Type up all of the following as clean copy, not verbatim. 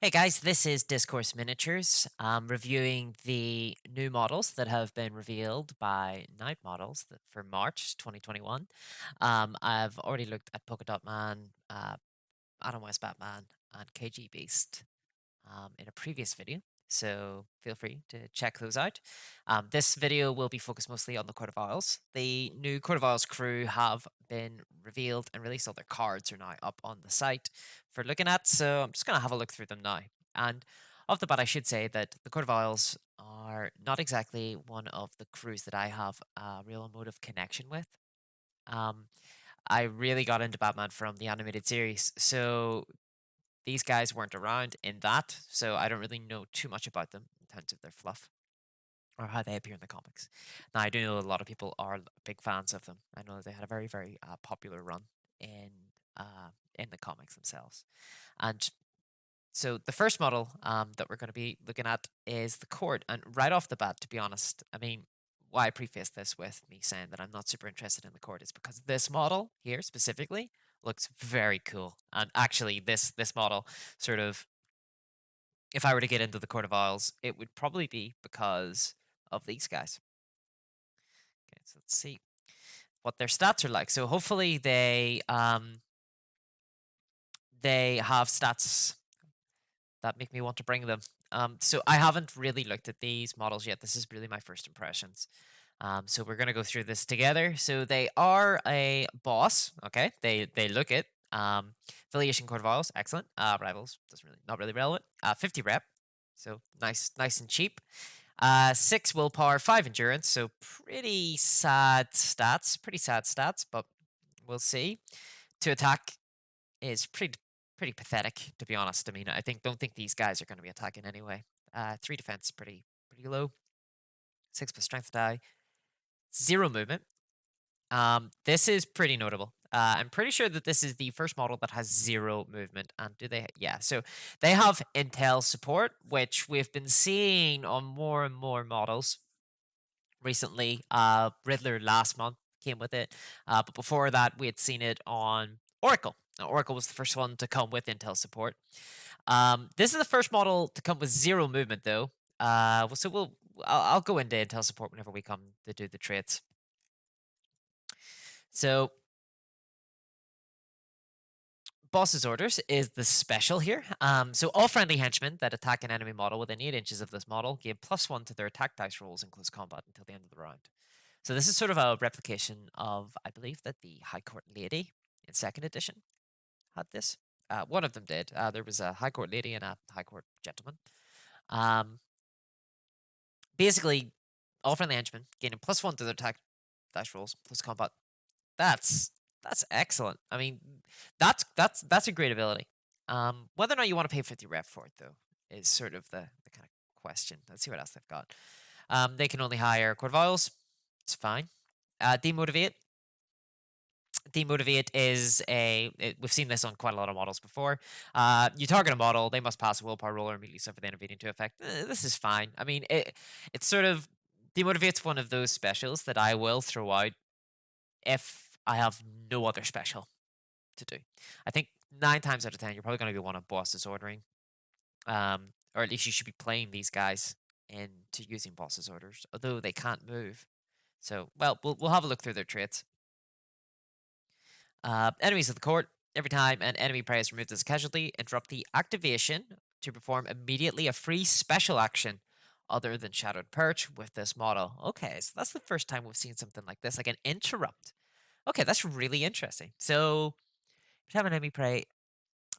Hey guys, this is Discourse Miniatures. Reviewing the new models that have been revealed by Night Models for March 2021. I've already looked at Polka Dot Man, Adam West Batman, and KG Beast in a previous video, so feel free to check those out. This video will be focused mostly on the Court of Owls. The new Court of Owls crew have been revealed and released. All their cards are now up on the site for looking at, so I'm just going to have a look through them now. And off the bat, I should say that the Court of Owls are not exactly one of the crews that I have a real emotive connection with. Um, I really got into Batman from the animated series, so these guys weren't around in that, so I don't really know too much about them in terms of their fluff or how they appear in the comics. Now, I do know a lot of people are big fans of them. I know they had a very, very popular run in the comics themselves. And so the first model that we're going to be looking at is the Court. And right off the bat, to be honest, I mean, why I preface this with me saying that I'm not super interested in the Court is because this model here specifically looks very cool. And actually, this model sort of, if I were to get into the Court of Owls, it would probably be because of these guys. Okay, so let's see what their stats are like. So hopefully they have stats that make me want to bring them. So I haven't really looked at these models yet. This is really my first impressions. So we're gonna go through this together. So they are a boss. Okay, they look it. Affiliation Court of Owls, excellent. Rivals doesn't really not really relevant. 50 rep, so nice and cheap. 6 willpower, 5 endurance. So pretty sad stats. Pretty sad stats, but we'll see. To attack is pretty pathetic, to be honest. I mean, don't think these guys are going to be attacking anyway. 3 defense, pretty low. 6 plus strength die. 0 movement. This is pretty notable. I'm pretty sure that this is the first model that has 0 movement. And do they? Yeah. So they have intel support, which we've been seeing on more and more models recently. Riddler last month came with it, but before that, we had seen it on Oracle. Now, Oracle was the first one to come with Intel support. This is the first model to come with 0 movement, though. So I'll go into Intel support whenever we come to do the traits. So Boss's Orders is the special here. So all friendly henchmen that attack an enemy model within 8 inches of this model gain +1 to their attack dice rolls in close combat until the end of the round. So this is sort of a replication of, I believe, that the High Court Lady in second edition had this. One of them did. There was a High Court Lady and a High Court Gentleman. Um, Basically, all friendly henchmen gaining +1 to their attack dice rolls, close combat. That's that's excellent. I mean, that's a great ability. Whether or not you want to pay 50 rep for it, though, is sort of the kind of question. Let's see what else they've got. They can only hire Court of Owls. It's fine. Demotivate. Demotivate is we've seen this on quite a lot of models before. You target a model, they must pass a willpower roll or immediately suffer the innovating to effect. This is fine. I mean, it's sort of demotivate's one of those specials that I will throw out if I have no other special to do. I think 9 times out of 10, you're probably going to be one of Boss's ordering, or at least you should be playing these guys into using Boss's orders, although they can't move. So, well, we'll have a look through their traits. Enemies of the court. Every time an enemy prey is removed as a casualty, interrupt the activation to perform immediately a free special action other than Shadowed Perch with this model. Okay, so that's the first time we've seen something like this, like an interrupt. Okay, that's really interesting. So, if you have an enemy prey.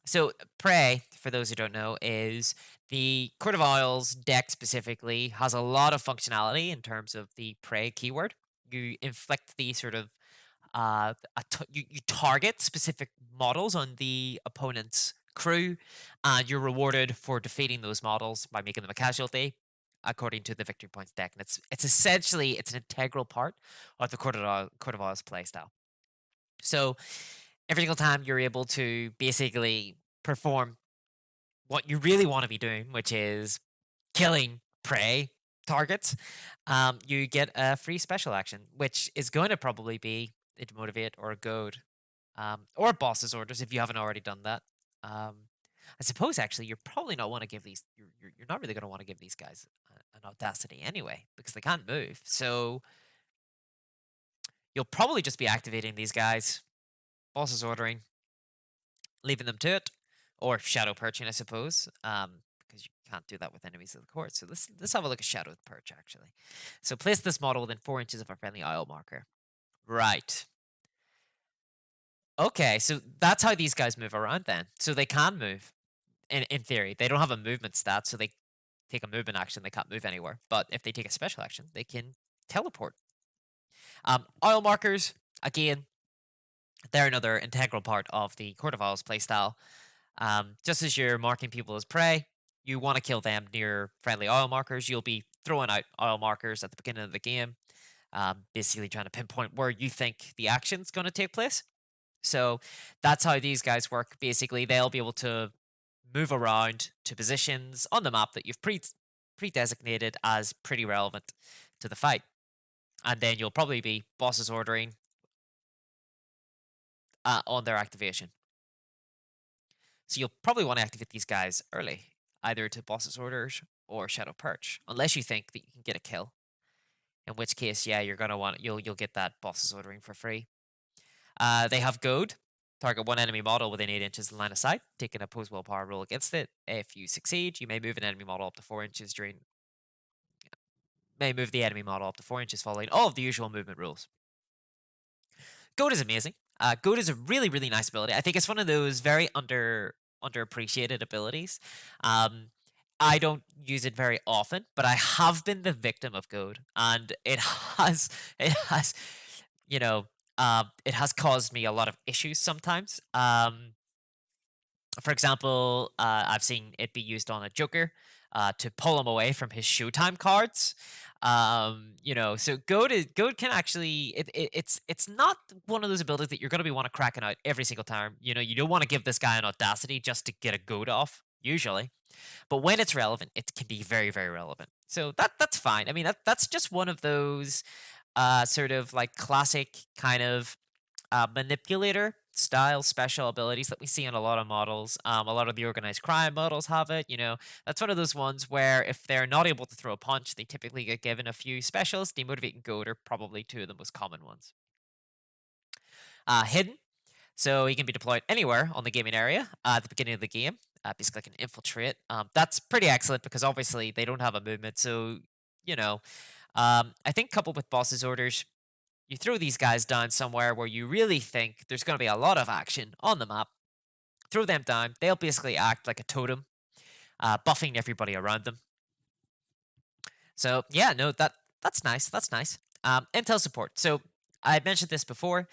So, prey, for those who don't know, is the Court of Owls deck specifically has a lot of functionality in terms of the prey keyword. You inflict the sort of you target specific models on the opponent's crew, and you're rewarded for defeating those models by making them a casualty, according to the victory points deck. And it's essentially it's an integral part of the Court of Owls playstyle. So every single time you're able to basically perform what you really want to be doing, which is killing prey targets, you get a free special action, which is going to probably be a demotivate or a goad, or boss's orders if you haven't already done that. Um, I suppose actually you're probably not want to give these. You're not really going to want to give these guys an audacity anyway because they can't move. So you'll probably just be activating these guys. Boss is ordering, leaving them to it, or shadow perching, I suppose. Because you can't do that with enemies of the court. So let's have a look at shadow perch actually. So place this model within 4 inches of a friendly isle marker. Right. Okay, so that's how these guys move around then. So they can move in theory. They don't have a movement stat, so they take a movement action, they can't move anywhere. But if they take a special action, they can teleport. Isle markers, again, they're another integral part of the Court of Owls playstyle. Just as you're marking people as prey, you want to kill them near friendly isle markers. You'll be throwing out isle markers at the beginning of the game, basically trying to pinpoint where you think the action's going to take place. So that's how these guys work. Basically, they'll be able to move around to positions on the map that you've pre-designated as pretty relevant to the fight. And then you'll probably be bosses ordering on their activation. So you'll probably want to activate these guys early, either to boss's orders or shadow perch, unless you think that you can get a kill. In which case, yeah, you're gonna want you'll get that boss's ordering for free. They have goad. Target one enemy model within 8 inches of the line of sight. Take an opposed willpower roll against it. If you succeed, you may move an enemy model up to 4 inches may move the enemy model up to 4 inches following all of the usual movement rules. Goad is amazing. Goad is a really, really nice ability. I think it's one of those very underappreciated abilities. I don't use it very often, but I have been the victim of goad, and it has, you know, it has caused me a lot of issues sometimes. For example, I've seen it be used on a Joker to pull him away from his Showtime cards. So goad can actually it's not one of those abilities that you're going to be want to cracking out every single time. You don't want to give this guy an audacity just to get a goad off usually, but when it's relevant, it can be very very relevant. So that's fine. I mean that's just one of those sort of like classic kind of manipulator style special abilities that we see in a lot of models. A lot of the organized crime models have it. That's one of those ones where if they're not able to throw a punch, they typically get given a few specials. Demotivate and goad are probably two of the most common ones. Hidden. So he can be deployed anywhere on the gaming area at the beginning of the game. Basically, like an infiltrate. That's pretty excellent because obviously they don't have a movement. So, you know, I think coupled with boss's orders, you throw these guys down somewhere where you really think there's going to be a lot of action on the map. Throw them down. They'll basically act like a totem, buffing everybody around them. So yeah, no, that's nice. That's nice. Intel support. So I mentioned this before.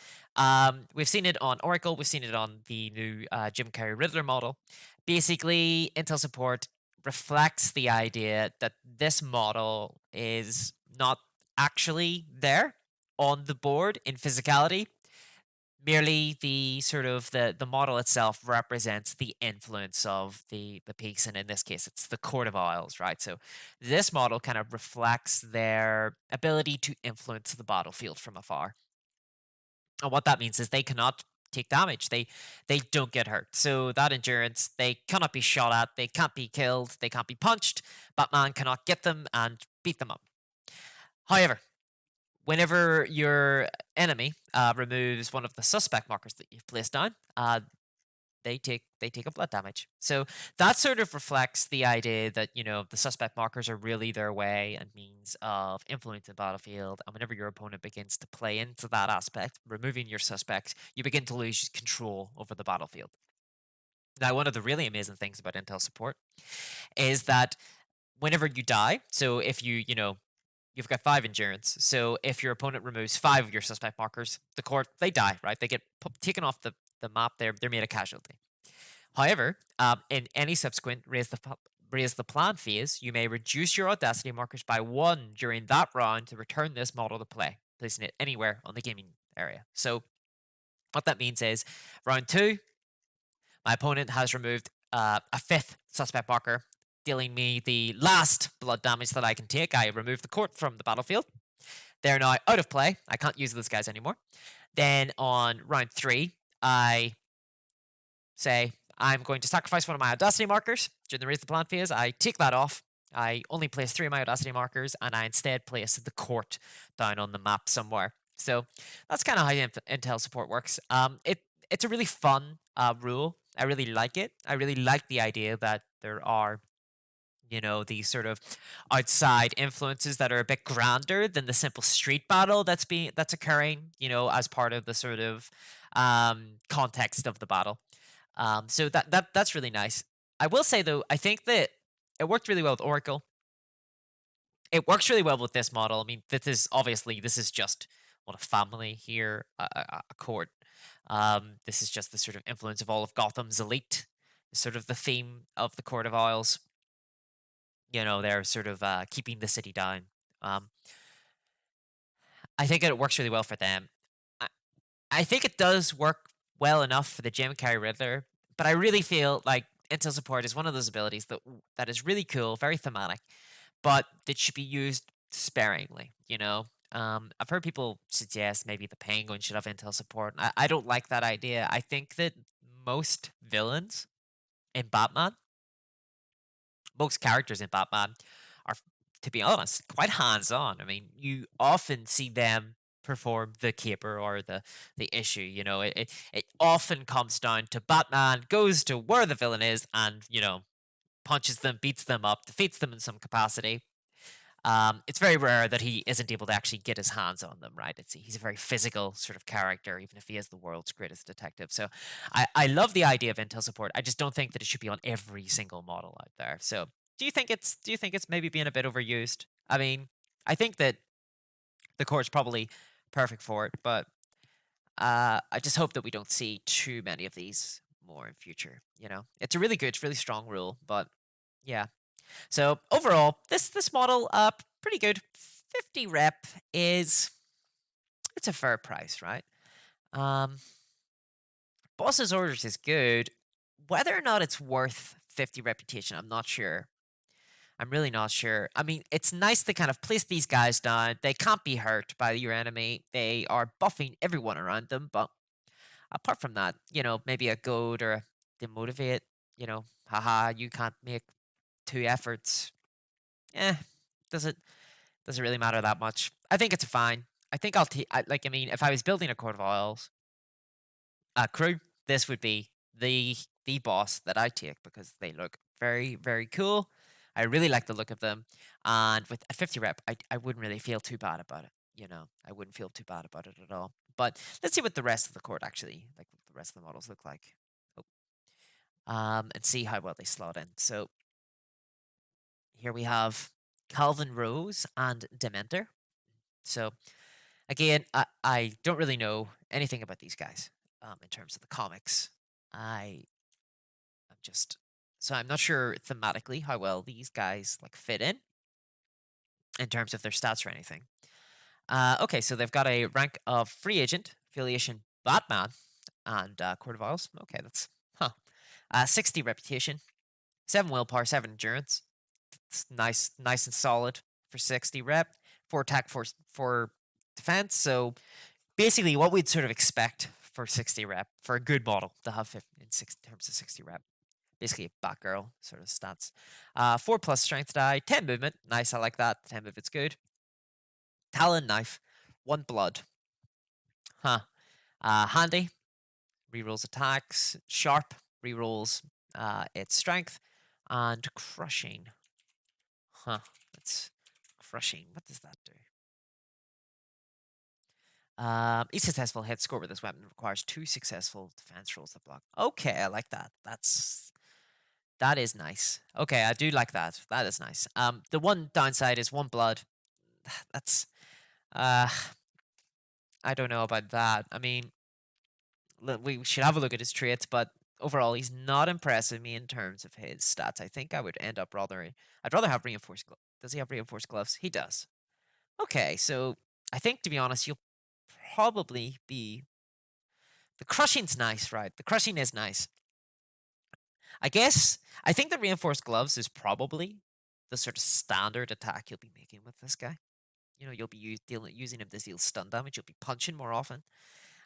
We've seen it on Oracle. We've seen it on the new Jim Carrey Riddler model. Basically, Intel support reflects the idea that this model is not actually there on the board in physicality. Merely the sort of the model itself represents the influence of the piece, and in this case, it's the Court of Owls, right? So this model kind of reflects their ability to influence the battlefield from afar. And what that means is they cannot take damage. They don't get hurt. So that endurance, they cannot be shot at, they can't be killed, they can't be punched. Batman cannot get them and beat them up. However, whenever your enemy removes one of the suspect markers that you've placed down, they take a blood damage. So that sort of reflects the idea that the suspect markers are really their way and means of influencing the battlefield. And whenever your opponent begins to play into that aspect, removing your suspect, you begin to lose control over the battlefield. Now, one of the really amazing things about Intel support is that whenever you die, so if you've got 5 endurance. So if your opponent removes 5 of your suspect markers, the court, they die, right? They get taken off the map. They're made a casualty. However, in any subsequent raise the plan phase, you may reduce your audacity markers by 1 during that round to return this model to play, placing it anywhere on the gaming area. So what that means is round 2, my opponent has removed a 5th suspect marker, dealing me the last blood damage that I can take. I remove the court from the battlefield. They're now out of play. I can't use those guys anymore. Then on round 3, I say I'm going to sacrifice one of my Audacity markers during the Raise the Plant phase. I take that off. I only place 3 of my Audacity markers, and I instead place the court down on the map somewhere. So that's kind of how Intel support works. It's a really fun rule. I really like it. I really like the idea that there are, these sort of outside influences that are a bit grander than the simple street battle that's occurring, as part of the sort of context of the battle. So that's really nice. I will say though, I think that it worked really well with Oracle. It works really well with this model. I mean, this is just what a family here, a court. This is just the sort of influence of all of Gotham's elite, sort of the theme of the Court of Owls. They're sort of keeping the city down. Um, I think it works really well for them. I, I think it does work well enough for the Jim Carrey Riddler, but I really feel like Intel support is one of those abilities that is really cool, very thematic, but that should be used sparingly. I've heard people suggest maybe the Penguin should have Intel support. I don't like that idea. I think that most villains in Batman, most characters in Batman are, to be honest, quite hands-on. I mean, you often see them perform the caper or the issue. It often comes down to Batman goes to where the villain is and punches them, beats them up, defeats them in some capacity. It's very rare that he isn't able to actually get his hands on them, right? He's a very physical sort of character, even if he is the world's greatest detective. So I love the idea of Intel support. I just don't think that it should be on every single model out there. So do you think it's maybe being a bit overused? I mean, I think that the core's probably perfect for it, but I just hope that we don't see too many of these more in future. It's a really good, really strong rule, but yeah, so overall, this model, pretty good. 50 rep is it's a fair price, right? Um, Boss's orders is good. Whether or not it's worth 50 reputation, I'm not sure. I'm really not sure. I mean, it's nice to kind of place these guys down. They can't be hurt by your enemy. They are buffing everyone around them. But apart from that, maybe a goad or a demotivate. Haha, you can't make 2 efforts. Eh, does it doesn't really matter that much. I think it's fine. I think I'll take. I mean, if I was building a Court of Owls crew, this would be the boss that I take because they look very very cool. I really like the look of them, and with a 50 rep, I wouldn't really feel too bad about it. I wouldn't feel too bad about it at all. But let's see what the rest of the court actually like. What the rest of the models look like. Oh, and see how well they slot in. So here we have Calvin Rose and Dementor. So again, I don't really know anything about these guys in terms of the comics. I'm just so I'm not sure thematically how well these guys like fit in terms of their stats or anything. Okay, so they've got a rank of free agent, affiliation Batman, and Court of Owls. Okay, that's 60 reputation, 7 willpower, 7 endurance. It's nice and solid for 60 rep, 4 attack, for defense. So basically what we'd sort of expect for 60 rep for a good model to have in terms of 60 rep. Basically a Batgirl sort of stats. 4 plus strength die, 10 movement. Nice, I like that. 10 movement's good. Talon knife, 1 blood. Handy, rerolls attacks. Sharp, rerolls its strength. And crushing. That's crushing. What does that do? Each successful hit score with this weapon requires 2 successful defense rolls to block. Okay, I like that. That is nice. Okay, I do like that. That is nice. The one downside is 1 blood. That's uh, I don't know about that. I mean, we should have a look at his traits, but overall, he's not impressing me in terms of his stats. I think I would end up I'd rather have reinforced gloves. Does he have reinforced gloves? He does. Okay, so I think to be honest, you'll probably be the crushing's nice, right? The crushing is nice. I guess I think the reinforced gloves is probably the sort of standard attack you'll be making with this guy. You'll be using him to deal stun damage. You'll be punching more often.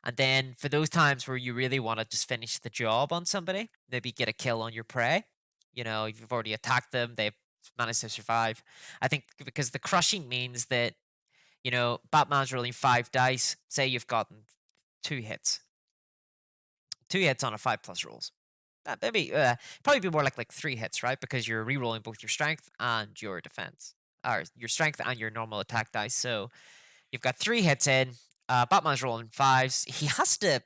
And then for those times where you really want to just finish the job on somebody, maybe get a kill on your prey. If you've already attacked them, they've managed to survive. I think because the crushing means that, Batman's rolling 5 dice. Say you've gotten two hits. Two hits on a 5+ rolls. Maybe probably be more like 3 hits, right? Because you're re-rolling both your strength and your defense, or your strength and your normal attack dice. So you've got 3 hits in. Batman's rolling fives. He has to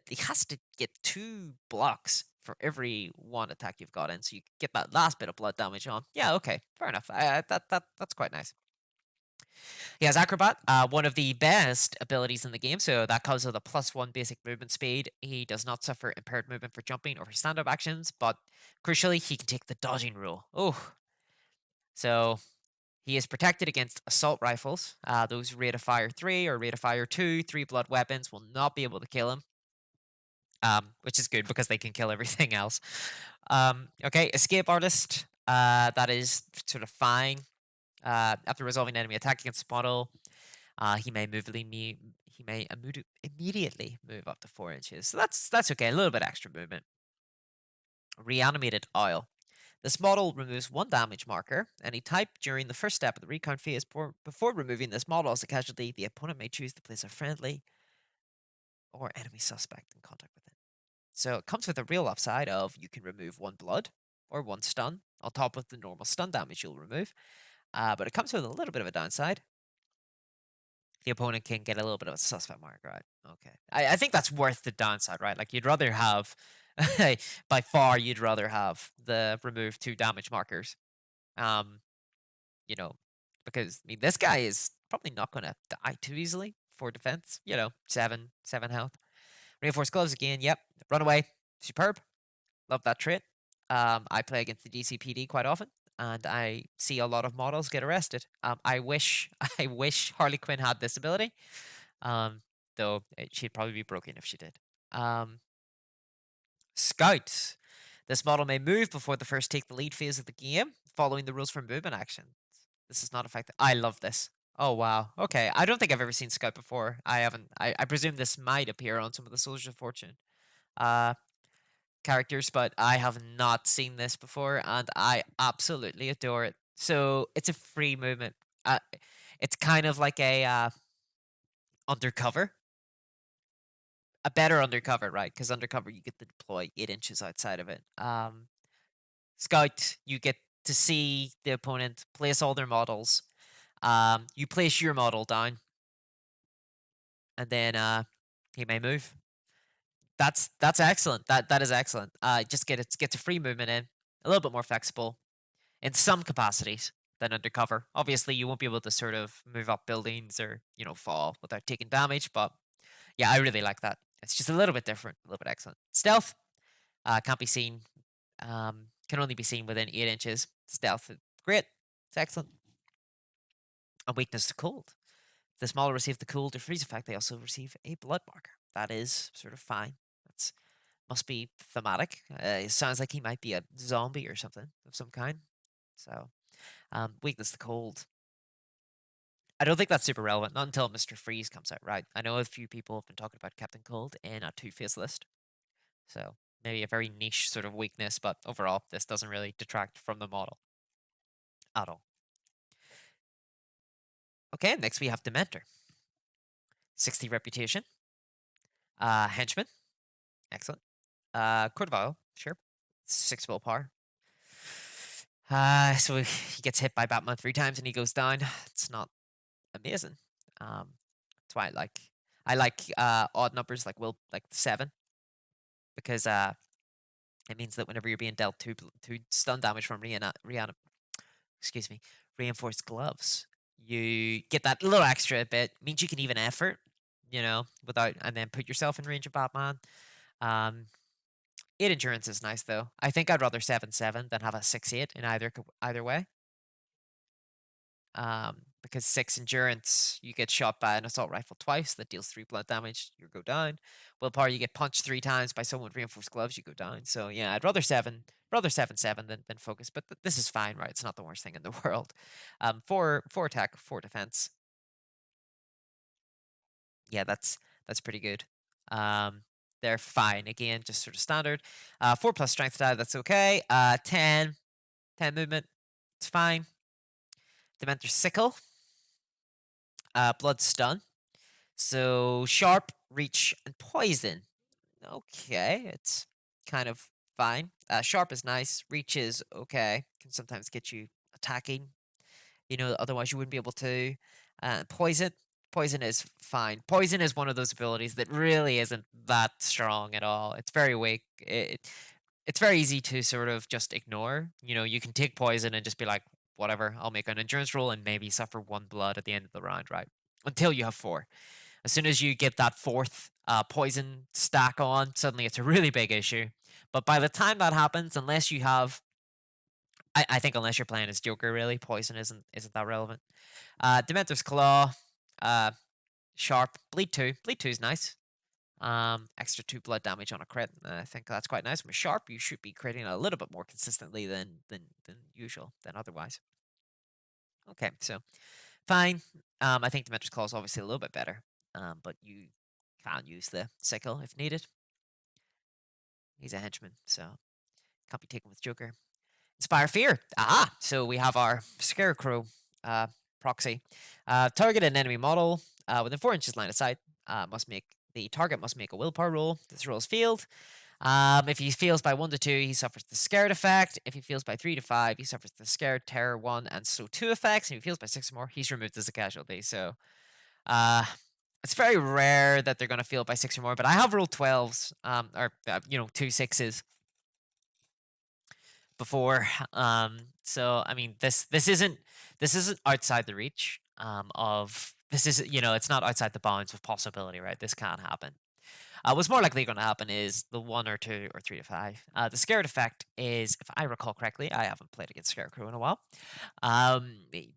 get 2 blocks for every one attack you've got in, so you get that last bit of blood damage on. Yeah, okay, fair enough. That's quite nice. He has Acrobat, one of the best abilities in the game, so that comes with a +1 basic movement speed. He does not suffer impaired movement for jumping or for stand-up actions, but crucially, he can take the dodging rule. Oh, so he is protected against assault rifles. Those rate of fire 3 or rate of fire 2, 3 blood weapons will not be able to kill him, which is good because they can kill everything else. Okay, Escape Artist. That is sort of fine. After resolving an enemy attack against the model, he may immediately move up to 4 inches. So that's okay. A little bit extra movement. Reanimated Oil. This model removes 1 damage marker, any type, during the first step of the recount phase. Before removing this model as a casualty, the opponent may choose to place a friendly or enemy suspect in contact with it. So it comes with a real upside of you can remove 1 blood or 1 stun on top of the normal stun damage you'll remove. But it comes with a little bit of a downside. The opponent can get a little bit of a suspect mark, right? Okay. I think that's worth the downside, right? Like, you'd rather have, by far, you'd rather have the remove 2 damage markers. Um, you know, because, I mean, this guy is probably not going to die too easily for defense. 7 health. Reinforced gloves again, yep. Runaway, superb. Love that trait. I play against the DCPD quite often, and I see a lot of models get arrested. I wish I wish Harley Quinn had this ability. Though she'd probably be broken if she did. Scout. This model may move before the first take the lead phase of the game, following the rules for movement actions. This is not effective. I love this. Oh wow. Okay. I don't think I've ever seen Scout before. I haven't. I presume this might appear on some of the Soldiers of Fortune uh characters, but I have not seen this before, and I absolutely adore it. So it's a free movement. Uh, it's kind of like a undercover, a better undercover, right? Because undercover you get to deploy 8 inches outside of it. Scout, you get to see the opponent place all their models. You place your model down, and then he may move. That's excellent. That is excellent. Just gets a free movement in, a little bit more flexible in some capacities than undercover. Obviously, you won't be able to sort of move up buildings or fall without taking damage. But yeah, I really like that. It's just a little bit different, a little bit excellent. Stealth can't be seen. Can only be seen within 8 inches. Stealth, great. It's excellent. And weakness to cold. If this model receives the cool to freeze effect, they also receive a blood marker. That is sort of fine. That's must be thematic. It sounds like he might be a zombie or something of some kind. So, weakness to cold. I don't think that's super relevant, not until Mr. Freeze comes out, right? I know a few people have been talking about Captain Cold in a Two-Face list. So, maybe a very niche sort of weakness, but overall, this doesn't really detract from the model at all. Okay, next we have Dementor. 60 reputation. Henchman. Excellent. Court of Owl, sure. 6 willpower. So he gets hit by Batman 3 times and he goes down. It's not amazing. That's why I like odd numbers like 7, because it means that whenever you're being dealt two stun damage from excuse me, reinforced gloves, you get that little extra bit. Means you can even effort, without, and then put yourself in range of Batman. 8 endurance is nice though. I think I'd rather 7/7 than have a 6/8 in either way. Because 6 endurance, you get shot by an assault rifle twice, that deals 3 blood damage, you go down. Willpower, you get punched 3 times by someone with reinforced gloves, you go down. So yeah, I'd rather 7/7 than focus, but this is fine, right? It's not the worst thing in the world. 4 attack, 4 defense. Yeah, that's pretty good. Um, they're fine. Again, just sort of standard. 4 plus strength die, that's okay. 10 movement, it's fine. Dementor Sickle, Blood Stun. So sharp, reach, and poison. Okay, it's kind of fine. Sharp is nice. Reach is okay. Can sometimes get you attacking. Otherwise you wouldn't be able to. Poison. Poison is fine. Poison is one of those abilities that really isn't that strong at all. It's very weak. It's very easy to sort of just ignore. You can take poison and just be like, whatever, I'll make an endurance roll and maybe suffer 1 blood at the end of the round, right? Until you have 4. As soon as you get that 4th poison stack on, suddenly it's a really big issue. But by the time that happens, unless you have, I think unless you're playing as Joker, really, poison isn't that relevant. Dementor's Claw, uh, sharp, bleed 2. Bleed 2 is nice. Extra 2 blood damage on a crit. I think that's quite nice. With sharp, you should be critting a little bit more consistently than usual, than otherwise. Okay, so fine. I think Dementor's Claw is obviously a little bit better. But you can use the sickle if needed. He's a henchman, so can't be taken with Joker. Inspire Fear. Aha! So we have our Scarecrow proxy. Target an enemy model within 4 inches line of sight. The target must make a willpower roll. This roll is failed. If he fails by 1 to 2, he suffers the scared effect. If he fails by 3 to 5, he suffers the scared, terror 1, and so 2 effects. And if he fails by 6 or more, he's removed as a casualty. So uh, it's very rare that they're going to fail by 6 or more, but I have rolled 12s, or 2 6s before. So I mean, this isn't outside the reach of this is it's not outside the bounds of possibility, right? This can't happen. What's more likely going to happen is the 1 or 2 or 3 to 5. The scared effect is, if I recall correctly, I haven't played against Scarecrow in a while.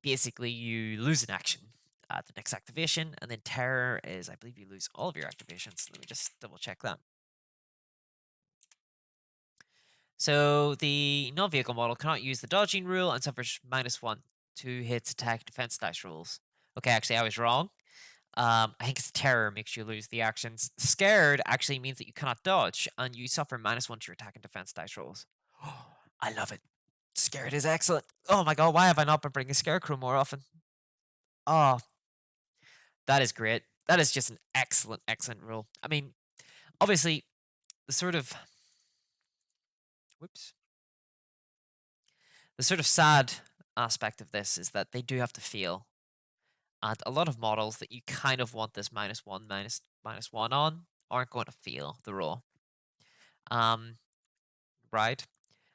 Basically, you lose an action at the next activation, and then terror is, I believe, you lose all of your activations. Let me just double check that. So the non-vehicle model cannot use the dodging rule and suffers -1 to hits, attack, defense dice rolls. Okay, actually, I was wrong. I think it's terror makes you lose the actions. Scared actually means that you cannot dodge, and you suffer -1 to your attack and defense dice rolls. I love it. Scared is excellent. Oh my god, why have I not been bringing Scarecrow more often? Oh, that is great. That is just an excellent, excellent rule. I mean, obviously, the sort of whoops, the sort of sad aspect of this is that they do have to fail, and a lot of models that you kind of want this -1, minus one on aren't going to fail the rule. Um, right?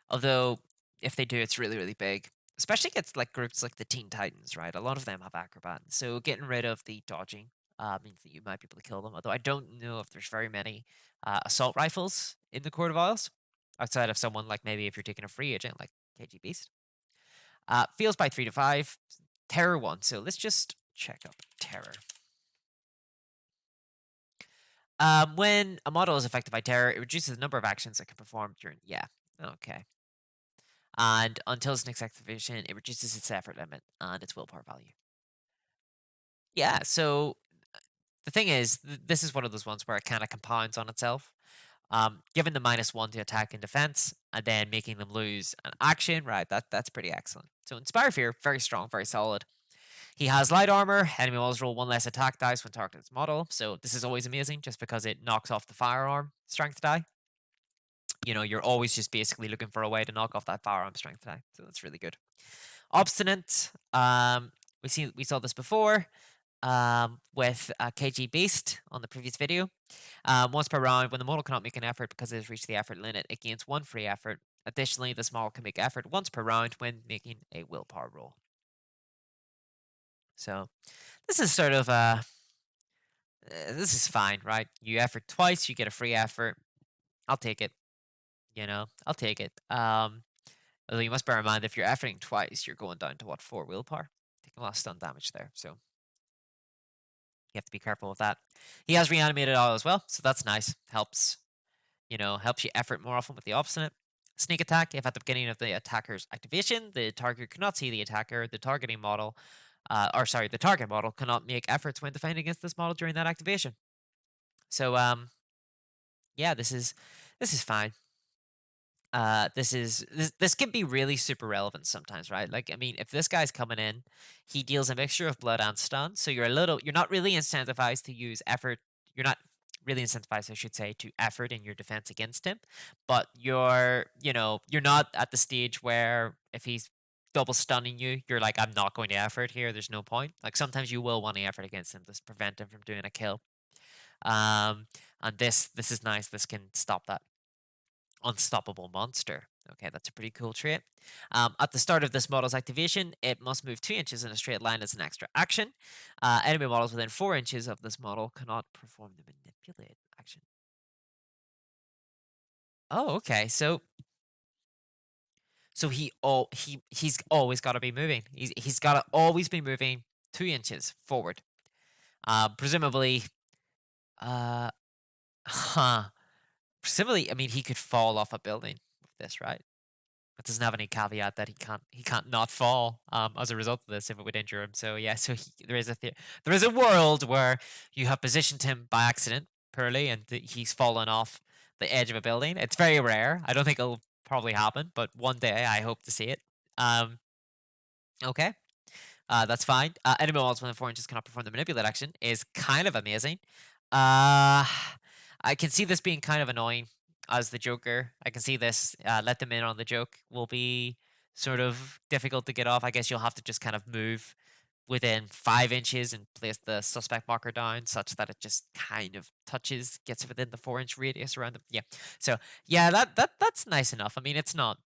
Although, if they do, it's really, really big. Especially against like groups like the Teen Titans, right? A lot of them have acrobat, so getting rid of the dodging means that you might be able to kill them. Although I don't know if there's very many assault rifles in the Court of Owls, outside of someone like maybe if you're taking a free agent like KG Beast. Feels by 3 to 5. Terror 1. So let's just check up terror. When a model is affected by terror, it reduces the number of actions it can perform during. Yeah. Okay. And until its next activation, it reduces its effort limit and its willpower value. Yeah. So the thing is, this is one of those ones where it kind of compounds on itself. Given the -1 to attack and defense, and then making them lose an action, right? That's pretty excellent. So Inspire Fear, very strong, very solid. He has light armor. Enemy models roll 1 less attack dice when targeting its model. So this is always amazing, just because it knocks off the firearm strength die. You're always just basically looking for a way to knock off that firearm strength die. So that's really good. Obstinate. We saw this before with KG Beast on the previous video. Once per round, when the model cannot make an effort because it has reached the effort limit, it gains 1 free effort. Additionally, this model can make effort once per round when making a willpower roll. So this is sort of this is fine, right? You effort twice, you get a free effort. I'll take it. I'll take it. Although you must bear in mind, if you're efforting twice, you're going down to what, 4 willpower? Taking a lot of stun damage there, so you have to be careful with that. He has reanimated all as well, so that's nice. Helps you effort more often with the obstinate. Sneak attack. If at the beginning of the attacker's activation, the target cannot see the attacker, the target model cannot make efforts when defending against this model during that activation. So Yeah, this is fine. This can be really super relevant sometimes, right? Like, I mean, if this guy's coming in, he deals a mixture of blood and stun, so you're not really incentivized to use effort. You're not really incentivized, I should say, to effort in your defense against him. But you're not at the stage where if he's double stunning you, you're like, I'm not going to effort here. There's no point. Like sometimes you will want to effort against him to prevent him from doing a kill. Um, and this is nice. This can stop that. Unstoppable monster. Okay, that's a pretty cool trait. At the start of this model's activation, it must move 2 inches in a straight line as an extra action. Enemy models within 4 inches of this model cannot perform the manipulate action. Oh, okay. So he's always got to be moving. He's got to always be moving 2 inches forward. Presumably, uh, huh. Presumably, I mean, he could fall off a building with this, right? It doesn't have any caveat that he can't not fall as a result of this if it would injure him. So yeah, so there is a world where you have positioned him by accident poorly and he's fallen off the edge of a building. It's very rare. I don't think it'll probably happen, but one day I hope to see it. Um, okay, that's fine. Enemy models within 4 inches cannot perform the manipulate action is kind of amazing. Uh, I can see this being kind of annoying as the Joker. I can see this. Let them in on the joke will be sort of difficult to get off. I guess you'll have to just kind of move within 5 inches and place the suspect marker down such that it just kind of gets within the 4 inch radius around them. Yeah. So yeah, that's nice enough. I mean, it's not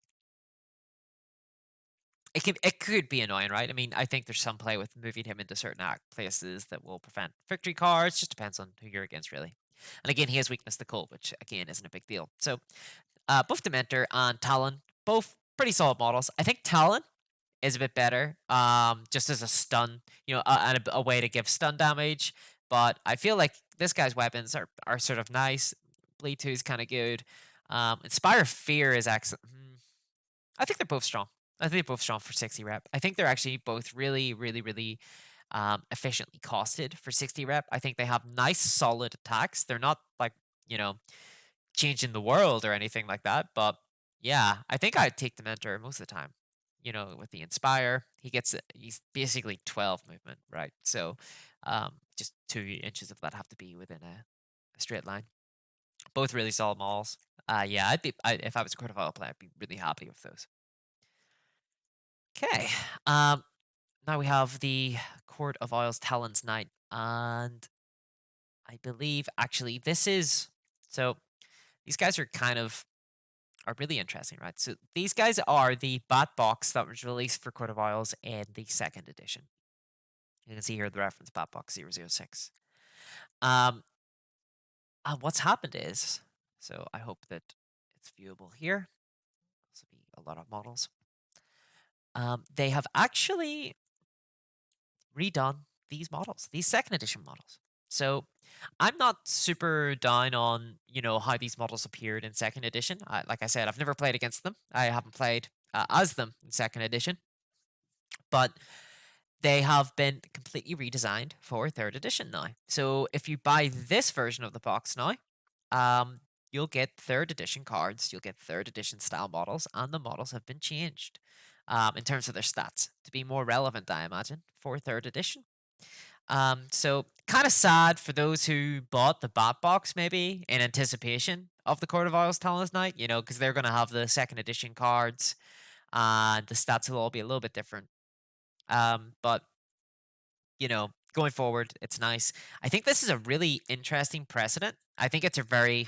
it could be annoying, right? I mean, I think there's some play with moving him into certain places that will prevent victory cards. Just depends on who you're against, really. And again, he has weakness to cold, which again isn't a big deal. So both Dementor and Talon, both pretty solid models. I think Talon is a bit better, just as a stun, and a way to give stun damage. But I feel like this guy's weapons are sort of nice. Bleed 2 is kind of good. Inspire Fear is excellent. I think they're both strong. I think they're both strong for 60 rep. I think they're actually both really, really, really efficiently costed for 60 rep. I think they have nice, solid attacks. They're not like, you know, changing the world or anything like that. But yeah, I think I'd take the Mentor most of the time. With the Inspire, he's basically 12 movement, right? So just 2 inches of that have to be within a straight line. Both really solid models. Yeah, if I was a quarterfinal player, I'd be really happy with those. Okay. Now we have the Court of Isles Talon's Knight, and I believe actually this is so these guys are really interesting, right? So these guys are the bat box that was released for Court of Isles in the second edition. You can see here the reference bat box 006. Um, and what's happened is, so I hope that it's viewable here. This will be a lot of models. They have actually redone these models, these second edition models. So I'm not super down on, how these models appeared in second edition. Like I said, I've never played against them. I haven't played as them in second edition, but they have been completely redesigned for third edition now. So if you buy this version of the box now, you'll get third edition cards, you'll get third edition style models, and the models have been changed in terms of their stats to be more relevant, I imagine, for third edition. So kind of sad for those who bought the bat box maybe in anticipation of the Court of Owls Talon's Night, because they're going to have the second edition cards and the stats will all be a little bit different. But going forward, it's nice. I think this is a really interesting precedent. I think it's a very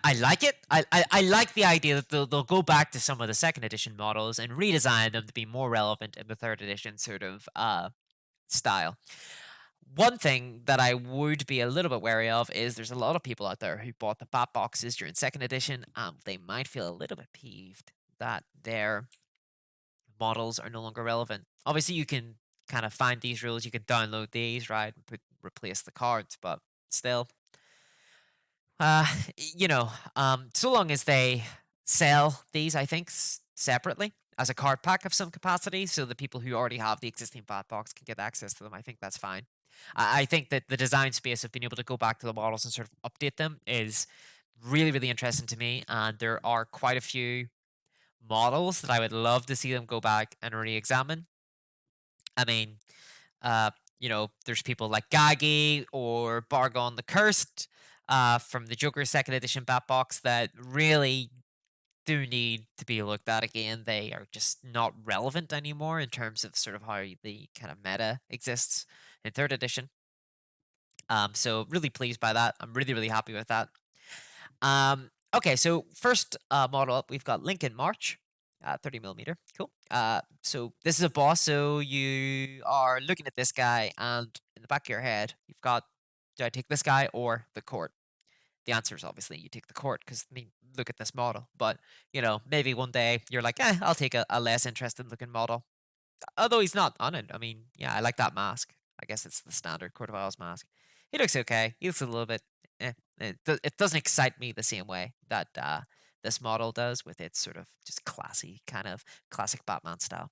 I like it. I like the idea that they'll go back to some of the second edition models and redesign them to be more relevant in the third edition sort of style. One thing that I would be a little bit wary of is there's a lot of people out there who bought the bat boxes during second edition, and they might feel a little bit peeved that their models are no longer relevant. Obviously, you can kind of find these rules. You can download these, right, and replace the cards, but still, uh, so long as they sell these, I think separately as a card pack of some capacity, so the people who already have the existing bat box can get access to them. I think that's fine. I think that the design space of being able to go back to the models and sort of update them is really, really interesting to me. And there are quite a few models that I would love to see them go back and re-examine. I mean, uh, there's people like Gaggy or Bargon the Cursed from the Joker Second Edition Bat Box that really do need to be looked at again. They are just not relevant anymore in terms of sort of how the kind of meta exists in third edition. So really pleased by that. I'm really, really happy with that. Okay, so first model up, we've got Lincoln March, 30 millimeter. Cool. So this is a boss. So you are looking at this guy, and in the back of your head, you've got, do I take this guy or the court? The answer is obviously you take the court because I mean, look at this model. But maybe one day you're like, I'll take a less interesting looking model. Although he's not on it. I mean, yeah, I like that mask. I guess it's the standard Court of Owls mask. He looks okay. He looks a little bit. It doesn't excite me the same way that this model does with its sort of just classy kind of classic Batman style.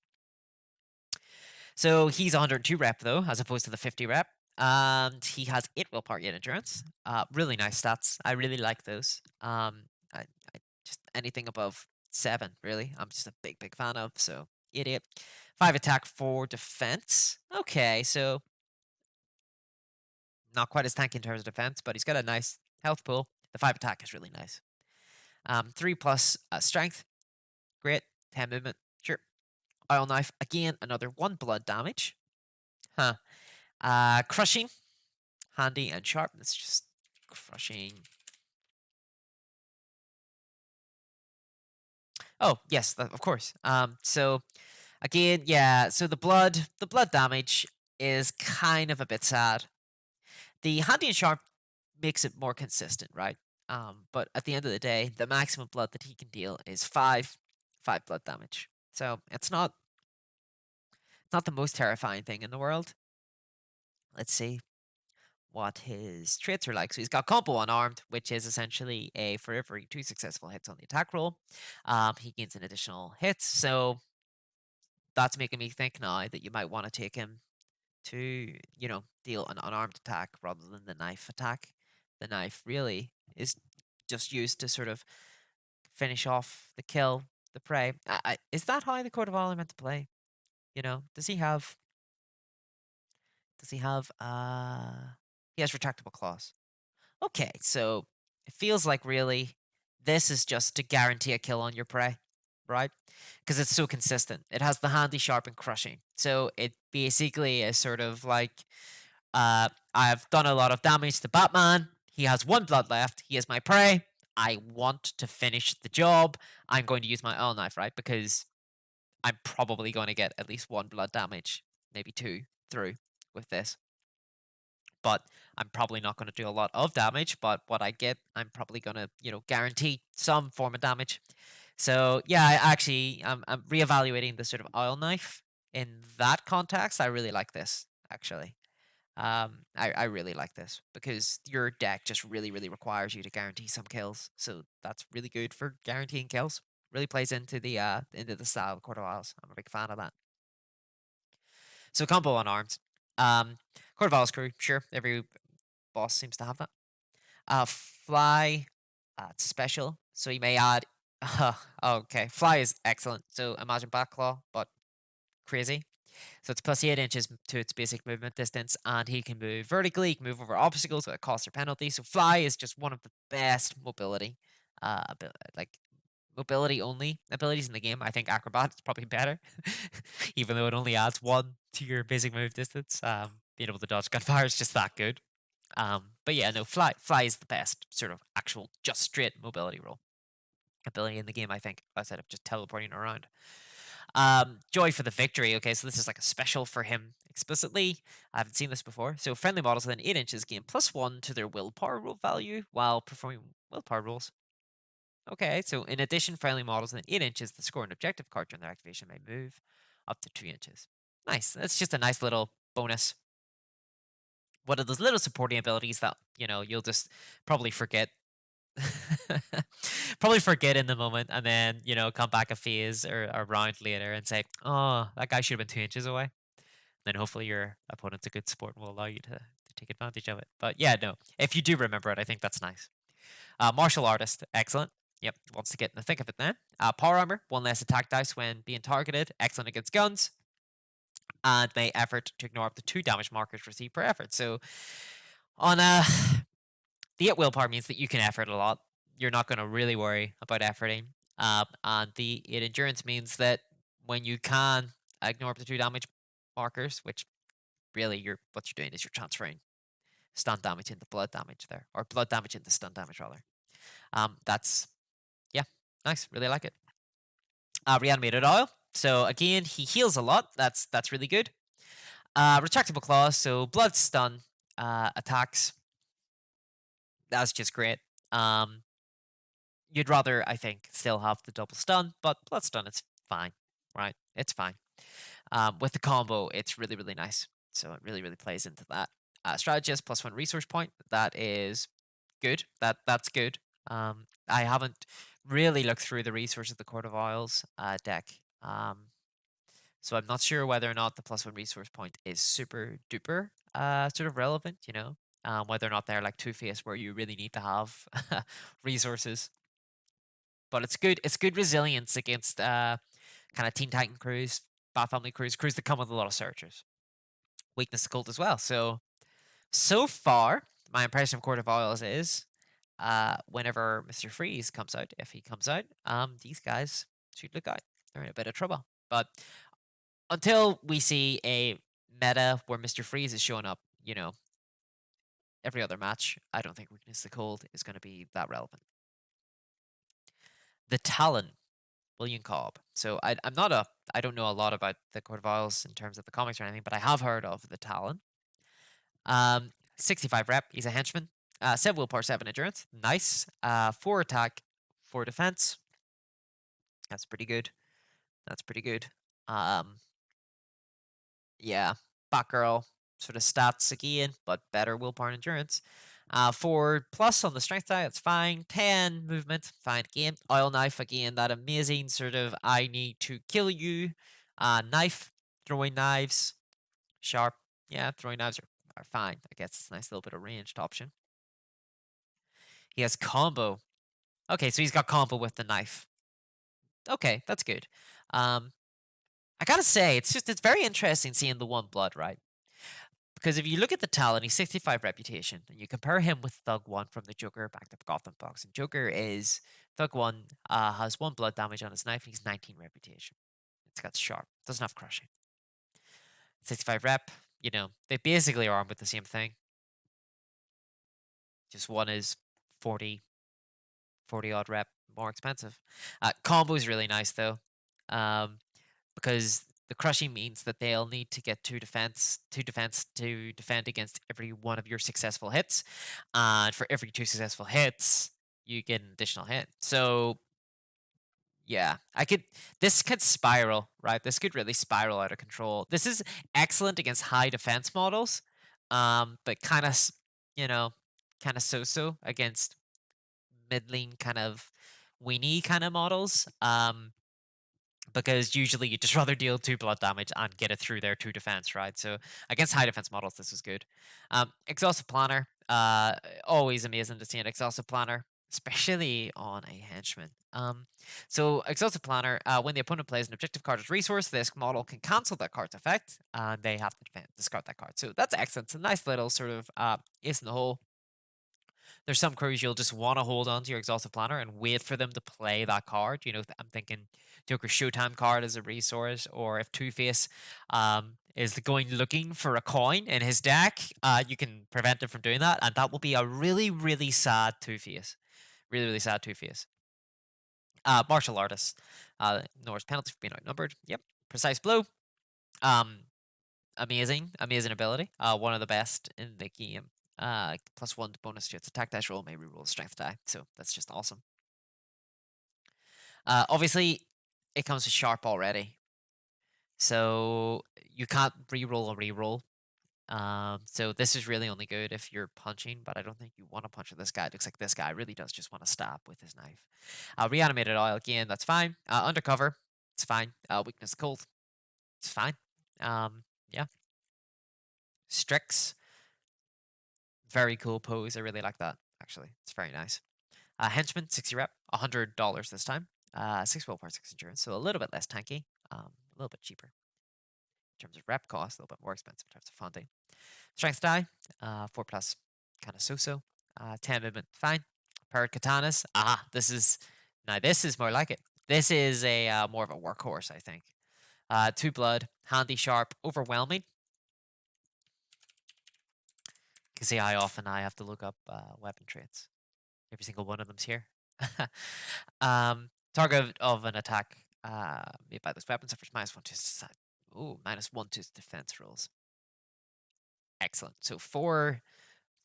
So he's 102 rep though, as opposed to the 50 rep. And he has 8 willpower, 8 endurance. Really nice stats. I really like those. I just anything above 7, really. I'm just a big, big fan of. So 8, 8. 5 attack, 4 defense. Okay, so not quite as tanky in terms of defense, but he's got a nice health pool. The 5 attack is really nice. 3 plus strength. Great. 10 movement. Sure. Oil knife. Again, another 1 blood damage. Huh. Crushing. Handy and sharp. Let's just crushing. Oh, yes, of course. So again, yeah, so the blood damage is kind of a bit sad. The handy and sharp makes it more consistent, right? But at the end of the day, the maximum blood that he can deal is 5 blood damage. So it's not the most terrifying thing in the world. Let's see what his traits are like. So he's got combo unarmed, which is essentially a for every 2 successful hits on the attack roll, he gains an additional hit. So that's making me think now that you might want to take him to, deal an unarmed attack rather than the knife attack. The knife really is just used to sort of finish off the kill, the prey. Is that how the Court of Owls are meant to play? Does he have? Does he have? He has retractable claws. Okay, so it feels like really this is just to guarantee a kill on your prey, right? Because it's so consistent. It has the handy, sharp, and crushing. So it basically is sort of like I've done a lot of damage to Batman. He has 1 blood left. He is my prey. I want to finish the job. I'm going to use my oil knife, right? Because I'm probably going to get at least 1 blood damage, maybe 2 through with this. But I'm probably not going to do a lot of damage. But what I get, I'm probably going to, guarantee some form of damage. So yeah, I'm reevaluating the sort of oil knife in that context. I really like this actually. I really like this because your deck just really, really requires you to guarantee some kills. So that's really good for guaranteeing kills. Really plays into the style of Court of Owls. I'm a big fan of that. So combo unarmed. Court of Owls crew, sure. Every boss seems to have that. Fly, it's special. So you may add. Okay, fly is excellent. So imagine Backclaw, but crazy. So it's plus 8 inches to its basic movement distance, and he can move vertically, he can move over obstacles without cost or penalty. So fly is just one of the best mobility, like mobility only abilities in the game. I think acrobat is probably better, even though it only adds 1 to your basic move distance. Being able to dodge gunfire is just that good. But yeah, no, fly is the best sort of actual just straight mobility roll ability in the game, I think, outside of just teleporting around. Joy for the victory. Okay, so this is like a special for him explicitly. I haven't seen this before. So friendly models within 8 inches gain +1 to their willpower roll value while performing willpower rolls. Okay, so in addition, friendly models within 8 inches, the score and objective card during their activation may move up to 2 inches. Nice. That's just a nice little bonus. One of those little supporting abilities that, you'll just probably forget. Probably forget in the moment and then, come back a phase or a round later and say, oh, that guy should have been 2 inches away. then hopefully your opponent's a good sport and will allow you to take advantage of it. But yeah, no, if you do remember it, I think that's nice. Martial artist, excellent. Yep, wants to get in the thick of it then. Power armor, one less attack dice when being targeted, excellent against guns, and may effort to ignore up to 2 damage markers received per effort. So on the at will part means that you can effort a lot. You're not going to really worry about efforting. And the it endurance means that when you can ignore up to 2 damage markers, which really what you're doing is you're transferring stun damage into blood damage there, or blood damage into stun damage rather. That's yeah, nice. Really like it. Reanimated oil. So again, he heals a lot. That's really good. Retractable claws. So blood stun attacks. That's just great. You'd rather, I think, still have the double stun, but blood stun is fine, right? It's fine. With the combo, it's really, really nice. So it really, really plays into that. Strategist +1 resource point. That is good. That's good. I haven't really looked through the resources of the Court of Isles deck. So I'm not sure whether or not the +1 resource point is super duper sort of relevant, whether or not they're like Two-Face where you really need to have resources. But it's good. It's good resilience against kind of Teen Titan crews, Bat Family crews that come with a lot of searchers. Weakness Cult as well. So far, my impression of Court of Isles is whenever Mr. Freeze comes out, if he comes out, these guys should look out. They're in a bit of trouble. But until we see a meta where Mr. Freeze is showing up, every other match, I don't think Weakness the Cold is going to be that relevant. The Talon, William Cobb. So I don't know a lot about the Court of Owls in terms of the comics or anything, but I have heard of the Talon. 65 rep. He's a henchman. 7 willpower, 7 endurance. Nice. 4 attack, 4 defense. That's pretty good. That's pretty good. Yeah. Batgirl sort of stats again, but better willpower and endurance. 4 plus on the strength die, that's fine. 10 movement, fine again. Oil knife again, that amazing sort of I need to kill you. Knife, throwing knives, sharp. Yeah, throwing knives are fine. I guess it's a nice little bit of ranged option. He has combo. Okay, so he's got combo with the knife. Okay, that's good. I gotta say, it's very interesting seeing the one blood, right? Because if you look at the Talon, he's 65 reputation, and you compare him with Thug 1 from the Joker back to Gotham Box, and Thug 1 has 1 blood damage on his knife, and he's 19 reputation. It's got sharp, doesn't have crushing. 65 rep, they basically are armed with the same thing. Just one is 40 odd rep more expensive. Combo is really nice though, because the crushing means that they'll need to get 2 defense to defend against every one of your successful hits, and for every 2 successful hits, you get an additional hit. So yeah, this could spiral, right? This could really spiral out of control. This is excellent against high defense models, but kind of so against middling kind of weenie kind of models. Because usually you just rather deal 2 blood damage and get it through their 2 defense, right? So against high defense models, this is good. Exhaustive Planner, always amazing to see an Exhaustive Planner, especially on a henchman. So Exhaustive Planner, when the opponent plays an objective card as resource, this model can cancel that card's effect, and they have to discard that card. So that's excellent. It's a nice little sort of ace in the hole. There's some crews you'll just want to hold on to your Exhaustive Planner and wait for them to play that card. I'm thinking Joker Showtime card as a resource, or if Two-Face is going looking for a coin in his deck, you can prevent him from doing that, and that will be a really, really sad Two-Face. Really, really sad Two-Face. Martial Artist. Ignores penalty for being outnumbered. Yep. Precise Blow. Amazing ability. One of the best in the game. +1 to bonus to its attack dice roll, may reroll strength die. So that's just awesome. Obviously, it comes with sharp already, so you can't reroll a reroll. So this is really only good if you're punching, but I don't think you want to punch with this guy. It looks like this guy really does just want to stab with his knife. Reanimated oil again, that's fine. Undercover, it's fine. Weakness cold, it's fine. Yeah. Strix, very cool pose. I really like that, actually. It's very nice. Henchman, 60 rep, $100 this time. 6 willpower, 6 endurance, so a little bit less tanky, a little bit cheaper in terms of rep cost, a little bit more expensive in terms of funding. Strength die, 4 plus, kind of so-so. 10 movement, fine. Paired katanas, this is more like it. This is a more of a workhorse, I think. 2 blood, handy, sharp, overwhelming. You can see how often I have to look up weapon traits. Every single one of them's here. Target of an attack made by this weapon suffers -1 to -1 to defense rolls. Excellent. So four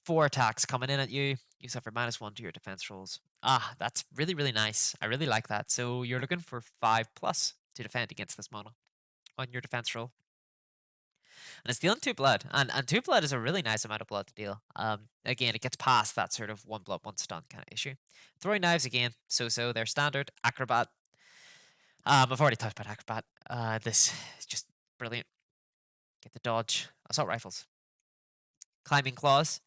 attacks coming in at you. You suffer -1 to your defense rolls. That's really, really nice. I really like that. So you're looking for 5+ to defend against this model on your defense roll. And it's dealing 2 blood. And 2 blood is a really nice amount of blood to deal. Again, it gets past that sort of 1 blood, 1 stun kind of issue. Throwing knives, again, so-so. They're standard. Acrobat. I've already talked about Acrobat. This is just brilliant. Get the dodge. Assault rifles. Climbing claws.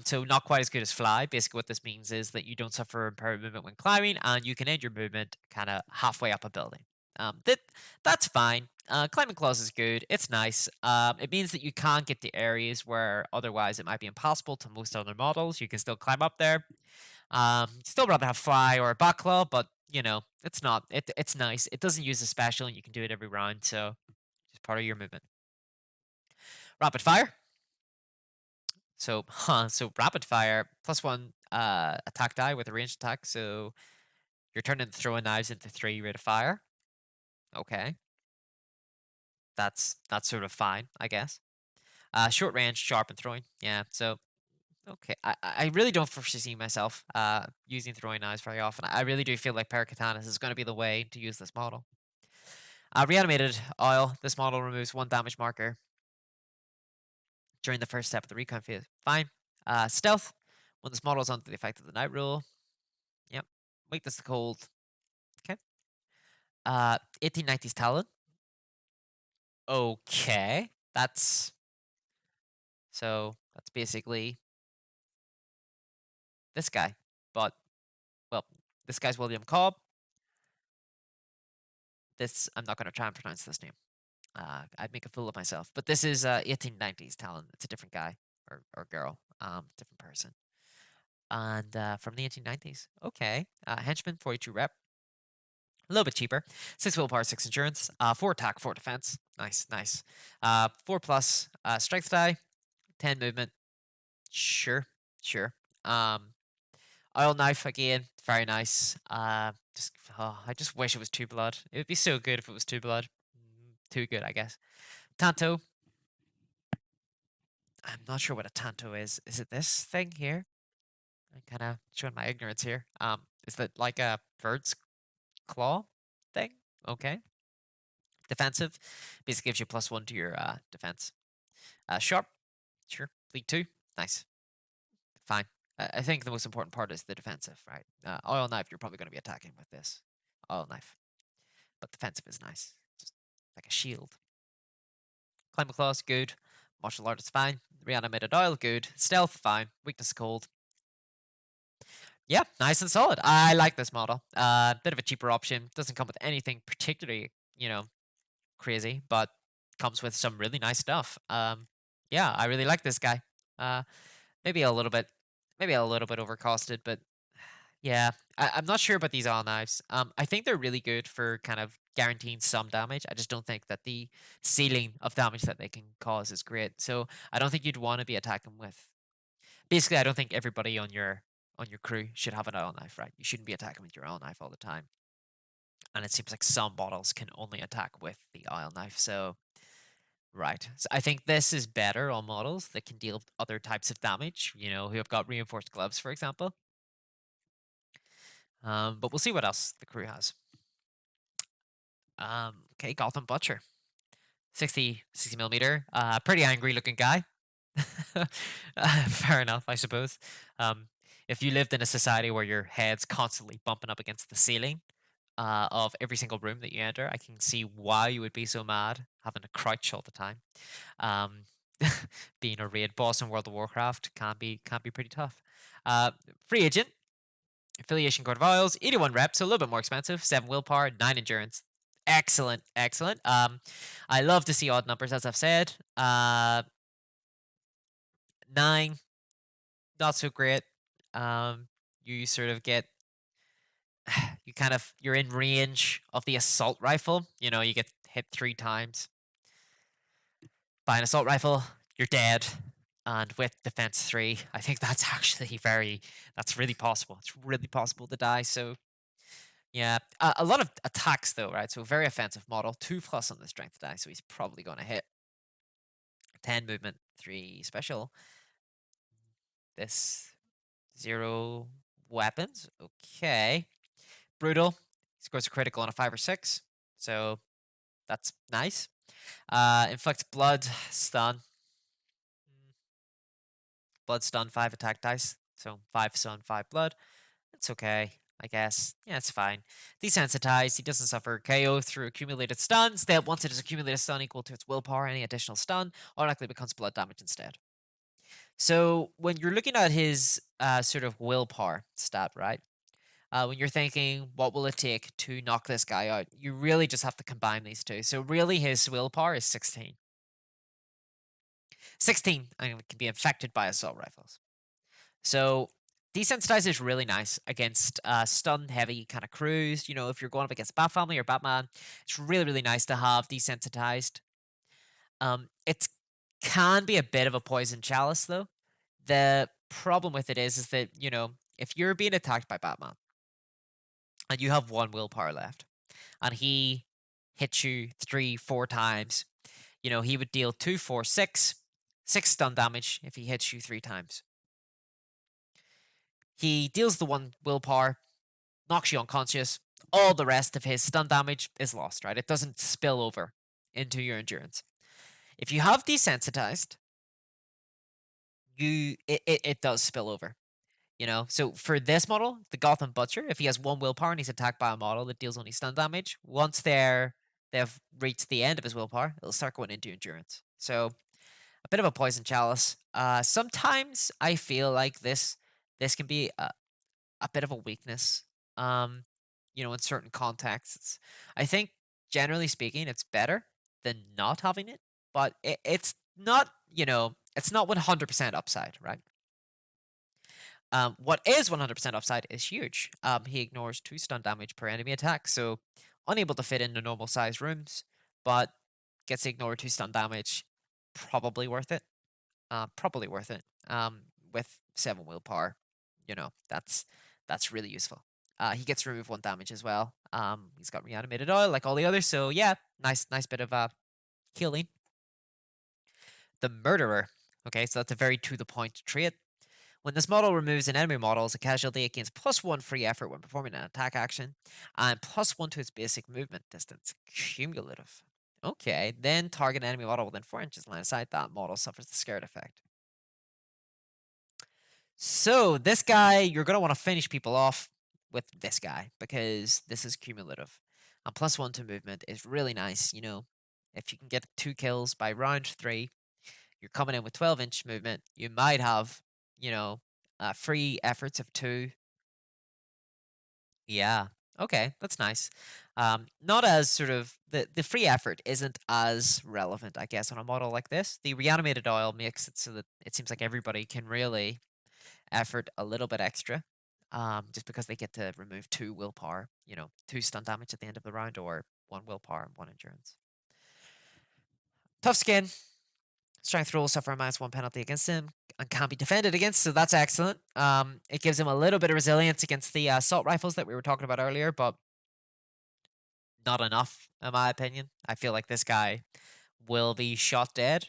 So not quite as good as fly. Basically, what this means is that you don't suffer impaired movement when climbing, and you can end your movement kind of halfway up a building. That's fine. Climbing claws is good. It's nice. It means that you can't get to areas where otherwise it might be impossible to most other models. You can still climb up there. Still rather have fly or a back claw, but you know it's not. It's nice. It doesn't use a special, and you can do it every round. So it's part of your movement. Rapid fire. So rapid fire +1 attack die with a ranged attack. So you're turning throwing knives into 3 rate of fire. Okay, that's sort of fine, I guess. Short range, sharp and throwing. Yeah. So okay, I really don't foresee myself using throwing knives very often. I really do feel like Parakatanas is going to be the way to use this model. Reanimated oil. This model removes 1 damage marker during the first step of the recon phase. Fine. Stealth. When this model is under the effect of the night rule. Yep. Weakness to cold. Okay. 1890s talent. Okay. That's basically this guy. But well, this guy's William Cobb. I'm not gonna try and pronounce this name. I'd make a fool of myself. But this is 1890s talent. It's a different guy or girl. Different person. And from the 1890s. Okay. Henchman, 42 rep. A little bit cheaper. 6 willpower, 6 endurance. 4 attack, 4 defense. Nice, nice. 4 plus strength die, 10 movement. Sure, sure. Oil knife again, very nice. I just wish it was 2 blood. It would be so good if it was 2 blood. Too good, I guess. Tanto. I'm not sure what a tanto is. Is it this thing here? I'm kind of showing my ignorance here. Is that like a bird's claw thing? Okay. Defensive. Basically gives you +1 to your defense. Sharp. Sure. Lead 2. Nice. Fine. I think the most important part is the defensive, right? Oil knife, you're probably going to be attacking with this. Oil knife. But defensive is nice. Just like a shield. Climber claws, good. Martial art is fine. Reanimated oil, good. Stealth, fine. Weakness, cold. Yeah, nice and solid. I like this model. Bit of a cheaper option. Doesn't come with anything particularly, crazy, but comes with some really nice stuff. Yeah, I really like this guy. Uh, maybe a little bit, overcosted, but yeah, I'm not sure about these all knives. I think they're really good for kind of guaranteeing some damage. I just don't think that the ceiling of damage that they can cause is great. So I don't think you'd want to be attacking with. Basically, I don't think everybody on your crew should have an oil knife, right? You shouldn't be attacking with your oil knife all the time. And it seems like some bottles can only attack with the oil knife. So right. So I think this is better on models that can deal other types of damage, who have got reinforced gloves, for example. But we'll see what else the crew has. Okay, Gotham Butcher. 60 millimeter. Pretty angry looking guy. Fair enough, I suppose. If you lived in a society where your head's constantly bumping up against the ceiling of every single room that you enter, I can see why you would be so mad having to crouch all the time. Um, Being a raid boss in World of Warcraft can be pretty tough. Uh, Free agent, affiliation code of Isles, 81 reps, so a little bit more expensive. 7 willpower, 9 endurance. Excellent, excellent. I love to see odd numbers, as I've said. 9, not so great. You sort of get you're in range of the assault rifle. You get hit 3 times by an assault rifle, you're dead. And with defense 3, I think that's actually that's really possible. It's really possible to die. So yeah, a lot of attacks though, right? So very offensive model, 2+ on the strength die, so he's probably going to hit. 10 movement, 3 special. This 0 weapons. Okay, brutal. He scores a critical on a 5 or 6, so that's nice. Inflicts blood, stun. Blood stun, 5 attack dice. So 5 stun, 5 blood. It's okay, I guess. Yeah, it's fine. Desensitized, he doesn't suffer KO through accumulated stuns. That once it is accumulated stun equal to its willpower, any additional stun automatically becomes blood damage instead. So when you're looking at his sort of willpower stat, right? When you're thinking, what will it take to knock this guy out? You really just have to combine these two. So really, his willpower is 16. 16 and can be infected by assault rifles. So desensitize is really nice against stun heavy kind of crews. If you're going up against Bat Family or Batman, it's really, really nice to have desensitized. It can be a bit of a poison chalice though. The problem with it is that, if you're being attacked by Batman and you have 1 willpower left and he hits you 3, 4 times, he would deal 2, 4, 6 stun damage if he hits you 3 times. He deals the 1 willpower, knocks you unconscious. All the rest of his stun damage is lost, right? It doesn't spill over into your endurance. If you have desensitized, it does spill over. So for this model, the Gotham Butcher, if he has 1 willpower and he's attacked by a model that deals only stun damage, once they've reached the end of his willpower, it'll start going into endurance. So a bit of a poison chalice. Sometimes I feel like this can be a bit of a weakness. Um, in certain contexts. I think generally speaking, it's better than not having it, but it's not, it's not 100% upside, right? What is 100% upside is huge. He ignores 2 stun damage per enemy attack, so unable to fit into normal sized rooms, but gets to ignore 2 stun damage. Probably worth it. Probably worth it. With 7 willpower, that's really useful. He gets to remove 1 damage as well. He's got reanimated oil like all the others, so yeah, nice bit of healing. The Murderer. Okay, so that's a very to the point trait. When this model removes an enemy model as a casualty, it gains +1 free effort when performing an attack action, and +1 to its basic movement distance. Cumulative. Okay, then target an enemy model within 4 inches line of sight. That model suffers the scared effect. So this guy, you're going to want to finish people off with this guy because this is cumulative. And +1 to movement is really nice. If you can get 2 kills by round 3, you're coming in with 12-inch movement. You might have, free efforts of 2. Yeah. Okay, that's nice. Not as sort of the free effort isn't as relevant, I guess, on a model like this. The reanimated oil makes it so that it seems like everybody can really effort a little bit extra, just because they get to remove 2 willpower, 2 stun damage at the end of the round, or 1 willpower and 1 endurance. Tough skin. Strength rolls suffer a -1 penalty against him and can't be defended against, so that's excellent. It gives him a little bit of resilience against the assault rifles that we were talking about earlier, but not enough, in my opinion. I feel like this guy will be shot dead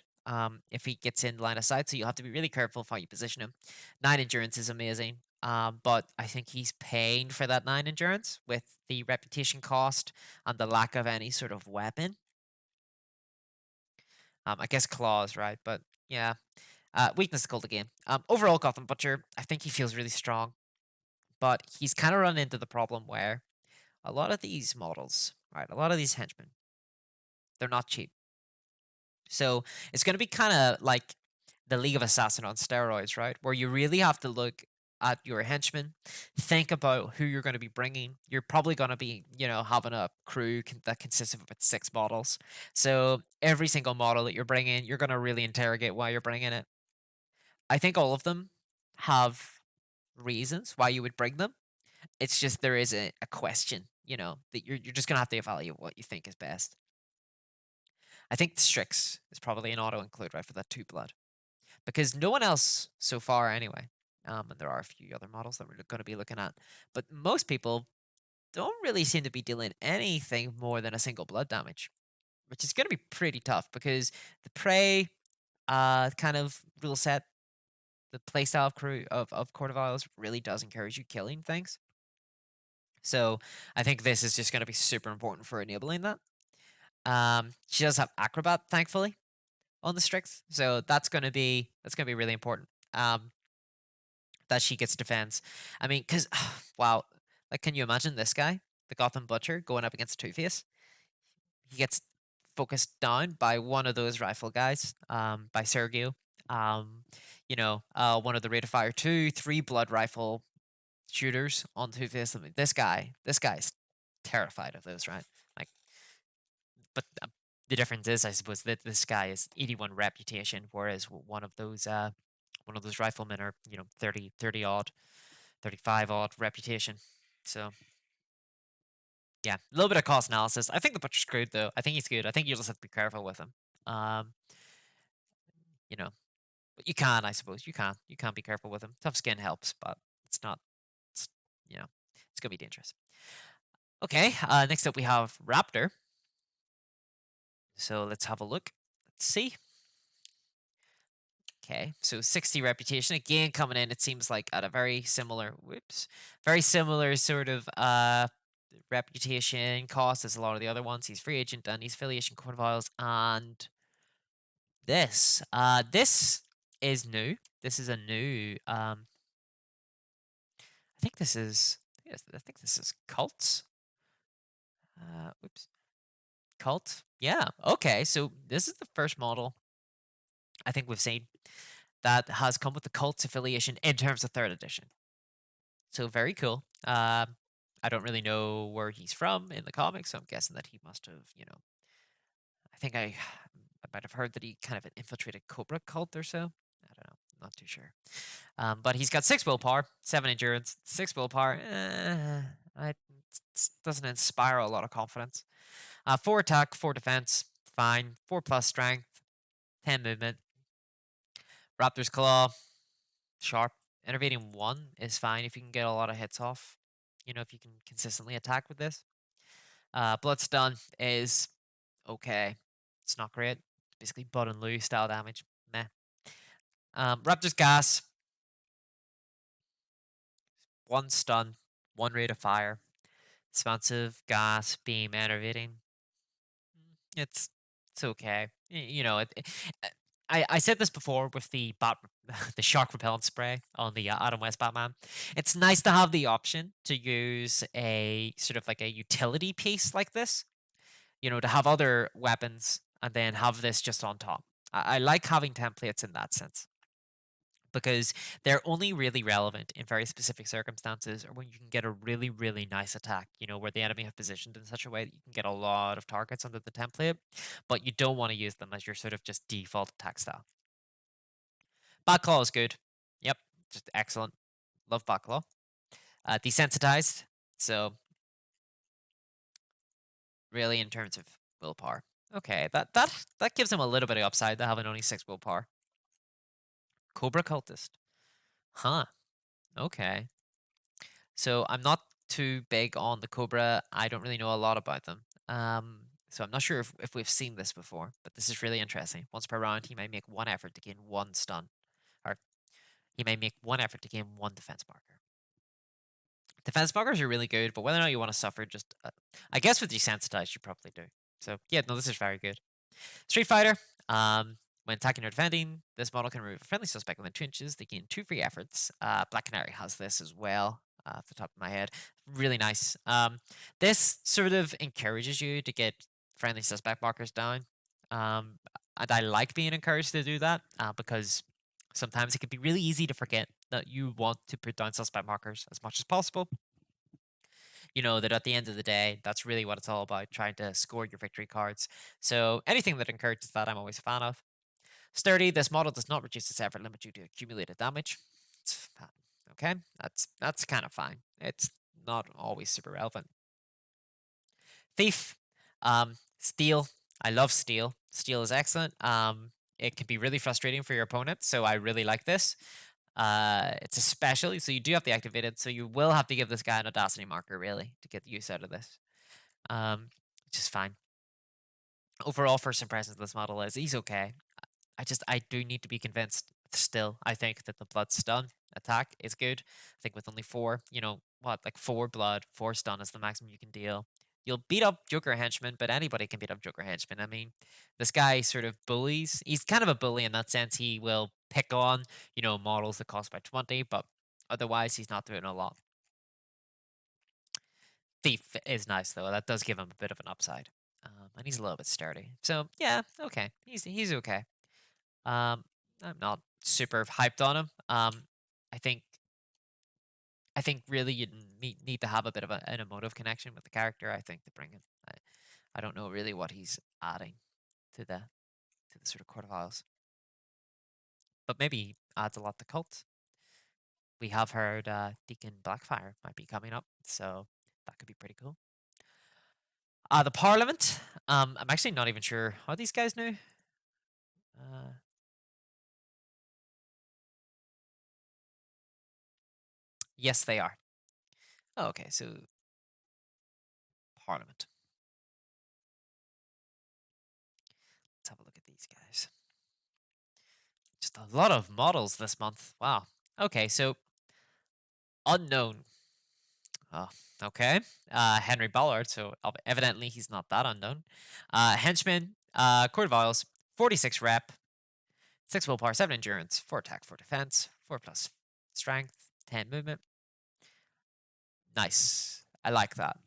if he gets in line of sight, so you'll have to be really careful of how you position him. 9 endurance is amazing, but I think he's paying for that 9 endurance with the reputation cost and the lack of any sort of weapon. I guess claws, right? But yeah, weakness is called the game. Overall, Gotham Butcher, I think he feels really strong, but he's kind of run into the problem where a lot of these models, right, a lot of these henchmen, they're not cheap. So it's going to be kind of like the League of Assassin on steroids, right? Where you really have to look at your henchmen, think about who you're going to be bringing. You're probably going to be, having a crew that consists of about 6 models. So every single model that you're bringing, you're going to really interrogate why you're bringing it. I think all of them have reasons why you would bring them. It's just there is a question, that you're just going to have to evaluate what you think is best. I think the Strix is probably an auto include, right, for that 2 blood. Because no one else so far, anyway, and there are a few other models that we're going to be looking at, but most people don't really seem to be dealing anything more than a single blood damage, which is going to be pretty tough because the prey kind of rule set, the playstyle of crew of Court of Owls really does encourage you killing things. So I think this is just going to be super important for enabling that. She does have Acrobat, thankfully, on the Strix, so that's gonna be really important. That she gets defense. I mean, because wow, like, can you imagine this guy, the Gotham Butcher, going up against Two Face? He gets focused down by one of those rifle guys, by Sergio. One of the rate of fire 2, 3 blood rifle shooters on Two Face. I mean, this guy's terrified of those, right? Like, but the difference is, I suppose, that this guy is 81 reputation, whereas one of those riflemen are 30 odd, 35 odd reputation. So yeah, a little bit of cost analysis. I think the butcher's screwed though. I think he's good. I think you just have to be careful with him. Um, you know, but you can, I suppose, you can be careful with him. Tough skin helps, but it's not. It's, it's gonna be dangerous. Okay, next up we have Raptor. So let's have a look. Let's see. Okay, so 60 reputation again coming in. It seems like at a very similar sort of reputation cost as a lot of the other ones. He's free agent and he's affiliation Court of Owls, and this is new. This is a new. I think this is. Yes, I think this is cults. Whoops, cult. Yeah. Okay, so this is the first model I think we've seen that has come with the cults affiliation in terms of third edition. So very cool. I don't really know where he's from in the comics, so I'm guessing that he must have, I think I might have heard that he kind of infiltrated Cobra cult or so. I don't know, not too sure. But he's got 6 willpower, 7 endurance, 6 willpower. Doesn't inspire a lot of confidence. 4 attack, 4 defense, fine. 4+ strength, 10 movement. Raptor's claw, sharp. Innervating 1 is fine if you can get a lot of hits off. If you can consistently attack with this. Blood stun is okay. It's not great. It's basically Bud and Lou style damage. Meh. Raptor's gas. 1 stun, 1 rate of fire. Expansive, gas, beam, enervating. It's it's okay. I said this before with the the shark repellent spray on the Adam West Batman. It's nice to have the option to use a sort of like a utility piece like this. To have other weapons and then have this just on top. I like having templates in that sense because they're only really relevant in very specific circumstances or when you can get a really, really nice attack, where the enemy have positioned in such a way that you can get a lot of targets under the template, but you don't want to use them as your sort of just default attack style. Batclaw is good. Yep, just excellent. Love Batclaw. Desensitized, so really in terms of willpower. Okay, that gives him a little bit of upside to having only 6 willpower. Cobra Cultist. Huh. Okay. So I'm not too big on the Cobra. I don't really know a lot about them. So I'm not sure if we've seen this before, but this is really interesting. Once per round, he may make 1 effort to gain 1 stun. Or he may make 1 effort to gain 1 defense marker. Defense markers are really good, but whether or not you want to suffer, just I guess with desensitized, you probably do. So yeah, no, this is very good. Street Fighter. When attacking or defending, this model can remove a friendly suspect within 2 inches. They gain 2 free efforts. Black Canary has this as well, off the top of my head. Really nice. This sort of encourages you to get friendly suspect markers down. and I like being encouraged to do that because sometimes it can be really easy to forget that you want to put down suspect markers as much as possible. You know that at the end of the day, that's really what it's all about, trying to score your victory cards. So anything that encourages that, I'm always a fan of. Sturdy, this model does not reduce its effort limit due to accumulated damage. It's fine. Okay, that's kind of fine. It's not always super relevant. Thief, steal. I love steal. Steal is excellent. It can be really frustrating for your opponent, so I really like this. It's especially so you do have to activate it, so you will have to give this guy an audacity marker really to get the use out of this. Which is fine. Overall, first impressions of this model is he's okay. I do need to be convinced still. I think that the blood stun attack is good. I think with only 4, like 4 blood, 4 stun is the maximum you can deal. You'll beat up Joker Henchman, but anybody can beat up Joker Henchman. I mean, this guy sort of bullies. He's kind of a bully in that sense. He will pick on, models that cost by 20, but otherwise he's not doing a lot. Thief is nice though. That does give him a bit of an upside. And he's a little bit sturdy. So yeah, okay. He's okay. Um, I'm not super hyped on him. I think I think really you need to have a bit of an emotive connection with the character. I think to bring him. I don't know really what he's adding to the sort of Court of Owls, but maybe he adds a lot to cult. We have heard Deacon Blackfire might be coming up, so that could be pretty cool. The Parliament. I'm actually not even sure. Are these guys new? Uh, yes, they are. Oh, okay, so Parliament. Let's have a look at these guys. Just a lot of models this month. Wow. Okay, so unknown. Oh, okay. Henry Ballard. So evidently he's not that unknown. Henchman. Court of Owls. 46 rep. 6 willpower, 7 endurance, 4 attack, 4 defense, 4 plus strength, 10 movement. Nice. I like that.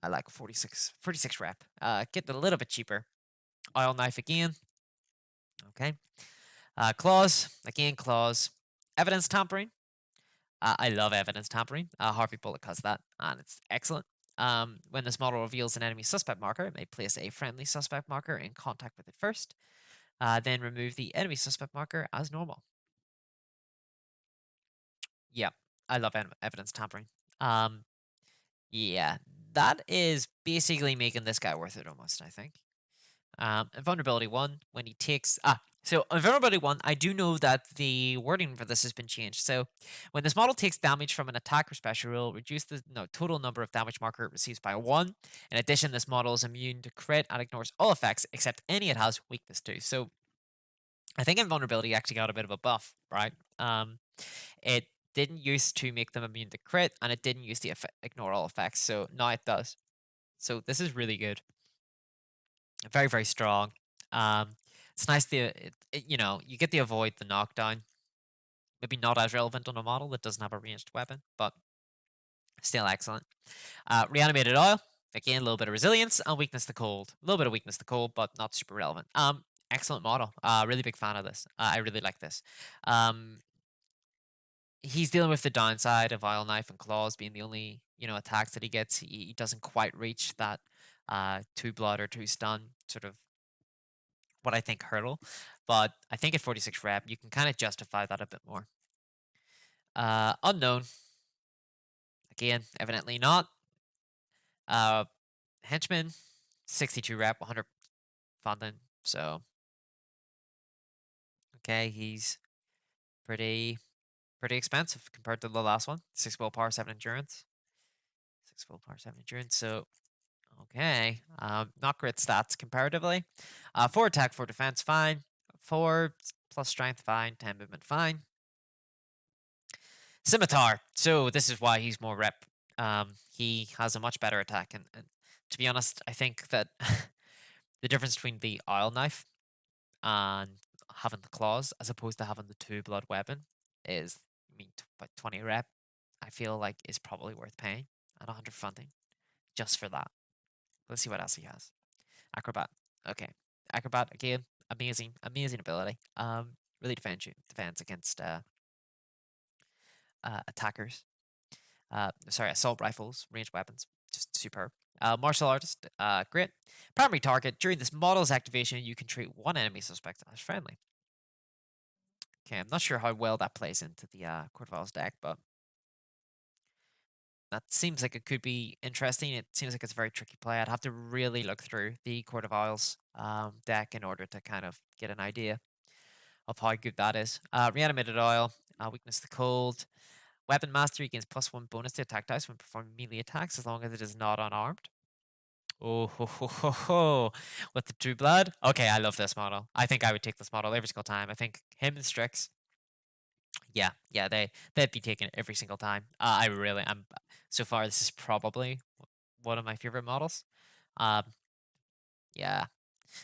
I like 46 rep. Getting a little bit cheaper. Oil knife again. Okay. Claws. Again, claws. Evidence tampering. I love evidence tampering. Harvey Bullock has that, and it's excellent. When this model reveals an enemy suspect marker, it may place a friendly suspect marker in contact with it first, then remove the enemy suspect marker as normal. Yeah, I love evidence tampering. Yeah, that is basically making this guy worth it almost, I think. Vulnerability 1, when he takes... so on Vulnerability 1, I do know that the wording for this has been changed. So when this model takes damage from an attack or special rule, reduce the total number of damage marker it receives by 1. In addition, this model is immune to crit and ignores all effects except any it has weakness to. So I think Invulnerability actually got a bit of a buff, right? It didn't used to make them immune to crit, and it didn't use to ignore all effects, so now it does. So this is really good. Very, very strong. It's nice you get to avoid the knockdown. Maybe not as relevant on a model that doesn't have a ranged weapon, but still excellent. Reanimated oil. Again, a little bit of resilience and weakness to cold. A little bit of weakness to cold, but not super relevant. Excellent model. Really big fan of this. I really like this. He's dealing with the downside of Vile Knife and Claws being the only, attacks that he gets. He doesn't quite reach that 2 blood or 2 stun sort of what I think hurdle. But I think at 46 rep, you can kind of justify that a bit more. Unknown. Again, evidently not. Henchman, 62 rep, 100 Fondant. So, okay, he's pretty expensive compared to the last one. 6 willpower, 7 endurance. 6 willpower, 7 endurance. So, okay. Not great stats comparatively. 4 attack, 4 defense, fine. 4 plus strength, fine. 10 movement, fine. Scimitar. So this is why he's more rep. He has a much better attack. And to be honest, I think that the difference between the oil knife and having the claws as opposed to having the 2 blood weapon is, about 20 rep. I feel like is probably worth paying at 100 funding just for that. Let's see what else he has. Acrobat. Okay. Acrobat again. amazing ability. Really defends against attackers. Sorry, assault rifles, ranged weapons, just superb. Martial artist, great. Primary target during this model's activation, you can treat one enemy suspect as friendly. Okay, I'm not sure how well that plays into the Court of Owls deck, but that seems like it could be interesting. It seems like it's a very tricky play. I'd have to really look through the Court of Owls deck in order to kind of get an idea of how good that is. Reanimated Oil, weakness to cold. Weapon Mastery gains +1 bonus to attack dice when performing melee attacks as long as it is not unarmed. Oh, ho, ho, ho, ho. With the True Blood? Okay, I love this model. I think I would take this model every single time. I think him and Strix, yeah, they'd be taking it every single time. I'm so far this is probably one of my favorite models. Um, yeah,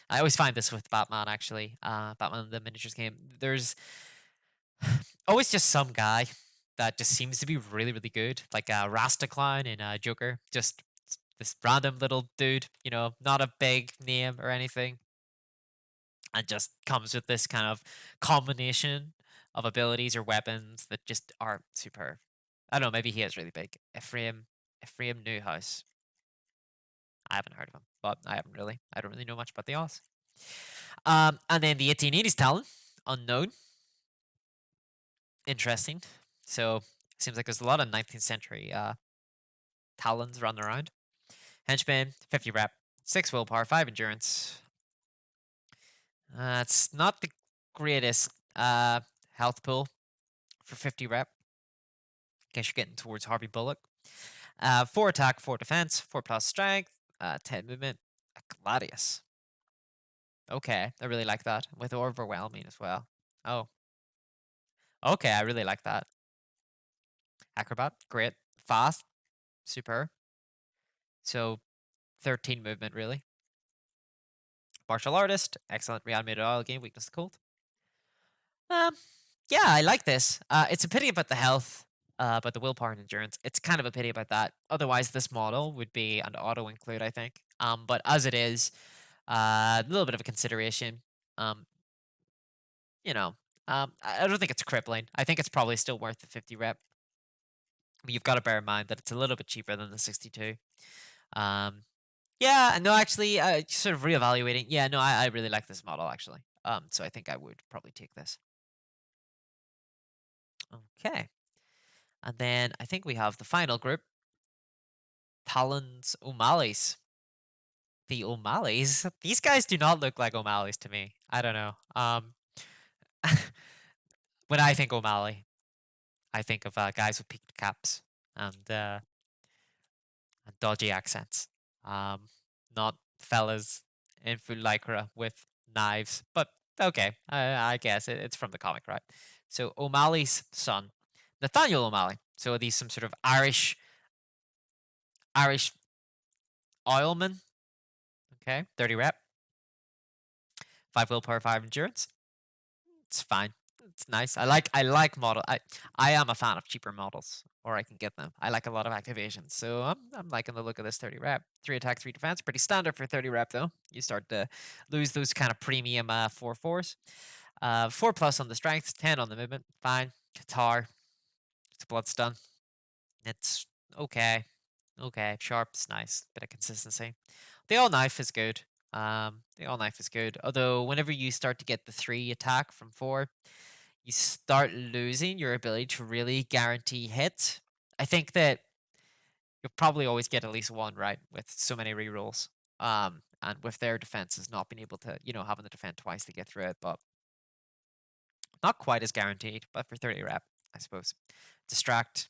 I always find this with Batman actually. Batman the miniatures game. There's always just some guy that just seems to be really good, like Rasta Clown in Joker. Just this random little dude, not a big name or anything, and just comes with this kind of combination of abilities or weapons that just are superb. I don't know, maybe he is really big. Ephraim Newhouse. I haven't heard of him, but I don't really know much about the Oz. And then the 1880s talent, unknown, interesting. So seems like there's a lot of 19th century talons running around. Henchman, 50 rep, 6 willpower, 5 endurance. It's not the greatest health pool for 50 rep. Guess you're getting towards Harvey Bullock. 4 attack, 4 defense, 4 plus strength, 10 movement. A Gladius. Okay, I really like that. With overwhelming as well. Oh, okay, I really like that. Acrobat, great. Fast, super. So 13 movement, really. Martial artist, excellent reanimated oil game, weakness to cold. Um, yeah, I like this. It's a pity about the health, but the willpower and endurance. It's kind of a pity about that. Otherwise, this model would be an auto include, I think. But as it is, a little bit of a consideration. Um, you know, I don't think it's crippling. I think it's probably still worth the 50 rep. But you've got to bear in mind that it's a little bit cheaper than the 62. Um, yeah, no, actually, sort of reevaluating. Yeah, no, I really like this model actually. So I think I would probably take this. Okay. And then I think we have the final group, Talon's O'Malley's. The O'Malleys? These guys do not look like O'Malleys to me. I don't know. When I think O'Malley, I think of guys with peaked caps and dodgy accents. Um, Not fellas in full lycra with knives, but okay, I guess it's from the comic, right? So O'Malley's son, Nathaniel O'Malley. So are these some sort of Irish oilman? Okay, 30 rep, 5 willpower, 5 endurance. It's fine. It's nice. I like model. I am a fan of cheaper models, or I can get them. I like a lot of activations, so I'm liking the look of this 30 rep. 3 attack, 3 defense. Pretty standard for 30 rep though. You start to lose those kind of premium 4/4s. 4 plus on the strength, 10 on the movement. Fine. Guitar. It's a blood stun. It's okay. Okay. Sharp's nice. Bit of consistency. The all knife is good. The all knife is good. Although whenever you start to get the 3 attack from 4, you start losing your ability to really guarantee hits. I think that you'll probably always get at least one right with so many rerolls. And with their defenses not being able to, having to defend twice to get through it, but not quite as guaranteed. But for 30 rep, I suppose. Distract.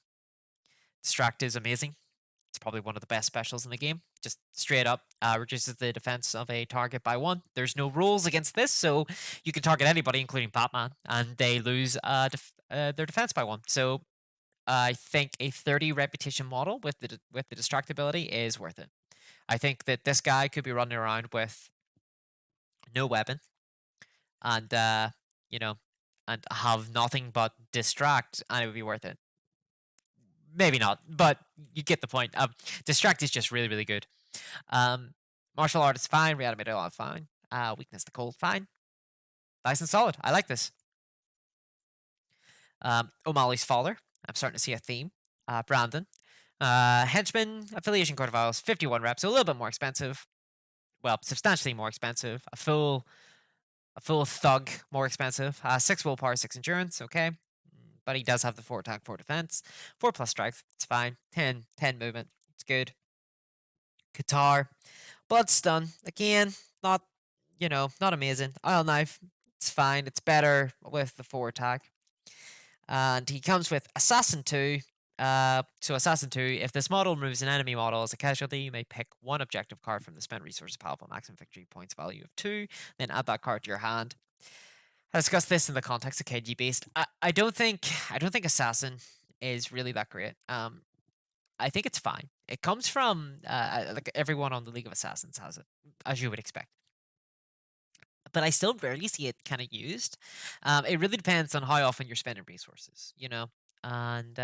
Distract is amazing. It's probably one of the best specials in the game. Just straight up reduces the defense of a target by 1. There's no rules against this, so you can target anybody, including Batman, and they lose their defense by 1. So I think a 30 repetition model with the distract ability is worth it. I think that this guy could be running around with no weapon and you know and have nothing but distract, and it would be worth it. Maybe not, but you get the point. Distract is just really good. Um, Martial art is fine. Reanimated all fine. Weakness to cold fine. Nice and solid. I like this. O'Malley's Faller. I'm starting to see a theme. Brandon. Henchman, Affiliation Court of Owls, 51 reps, so a little bit more expensive. Well, substantially more expensive. A full thug, more expensive. 6 willpower, 6 endurance, okay. But he does have the 4 attack, 4 defense. 4 plus strength, it's fine. 10 movement, it's good. Qatar. Blood stun, again, not, not amazing. Oil knife, it's fine. It's better with the 4 attack. And he comes with Assassin 2. So Assassin 2, if this model removes an enemy model as a casualty, you may pick one objective card from the spent resources pile for maximum victory points value of 2, then add that card to your hand. I discussed this in the context of KG based. I don't think Assassin is really that great. I think it's fine. It comes from like everyone on the League of Assassins has it, as you would expect. But I still rarely see it kind of used. It really depends on how often you're spending resources, and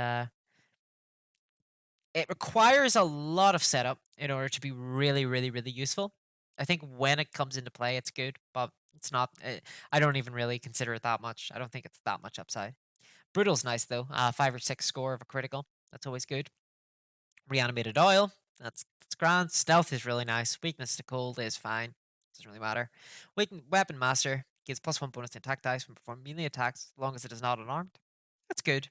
it requires a lot of setup in order to be really, really, really useful. I think when it comes into play, it's good, but it's not. I don't even really consider it that much. I don't think it's that much upside. Brutal's nice though. 5 or 6 score of a critical. That's always good. Reanimated oil. That's grand. Stealth is really nice. Weakness to cold is fine. Doesn't really matter. Weapon master gives +1 bonus to attack dice when performing melee attacks, as long as it is not unarmed. That's good.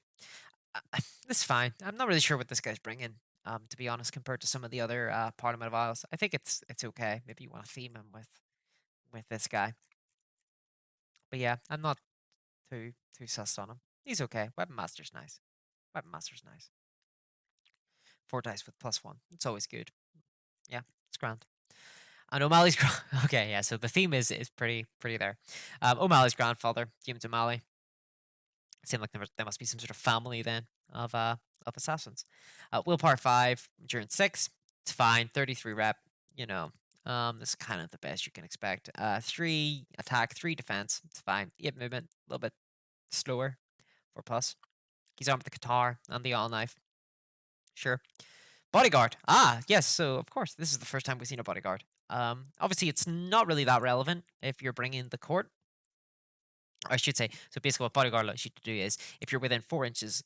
This is fine. I'm not really sure what this guy's bringing. To be honest, compared to some of the other Parliament of Isles, I think it's okay. Maybe you want to theme him with this guy. But yeah, I'm not too sussed on him. He's okay. Weapon master's nice. Weapon master's nice. 4 dice with +1. It's always good. Yeah, it's grand. And O'Malley's okay, yeah. So the theme is pretty there. O'Malley's grandfather, James O'Malley. It seemed like there must be some sort of family then of assassins. Willpower 5, endurance 6. It's fine. 33 rep. This is kind of the best you can expect. 3 attack, 3 defense. It's fine. 8 movement, a little bit slower. 4 plus. He's armed with the Qatar and the all knife. Sure. Bodyguard. Yes. So of course, this is the first time we've seen a bodyguard. Obviously, it's not really that relevant if you're bringing the court. Or I should say, so basically, what bodyguard allows you to do is, if you're within 4 inches,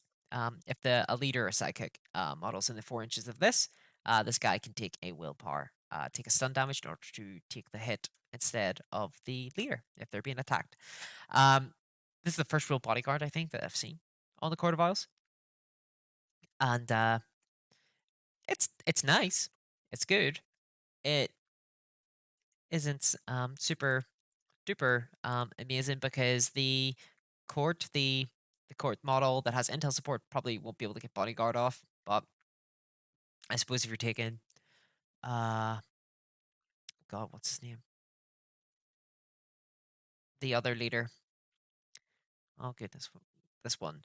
if a leader or psychic model's in the 4 inches of this, this guy can take a willpower, take a stun damage in order to take the hit instead of the leader if they're being attacked. This is the first real bodyguard I think that I've seen on the Court of Owls, and it's nice, it's good. It isn't super duper amazing because the court model that has intel support probably won't be able to get bodyguard off. But I suppose if you're taking uh God, what's his name? The other leader. Oh goodness, this one.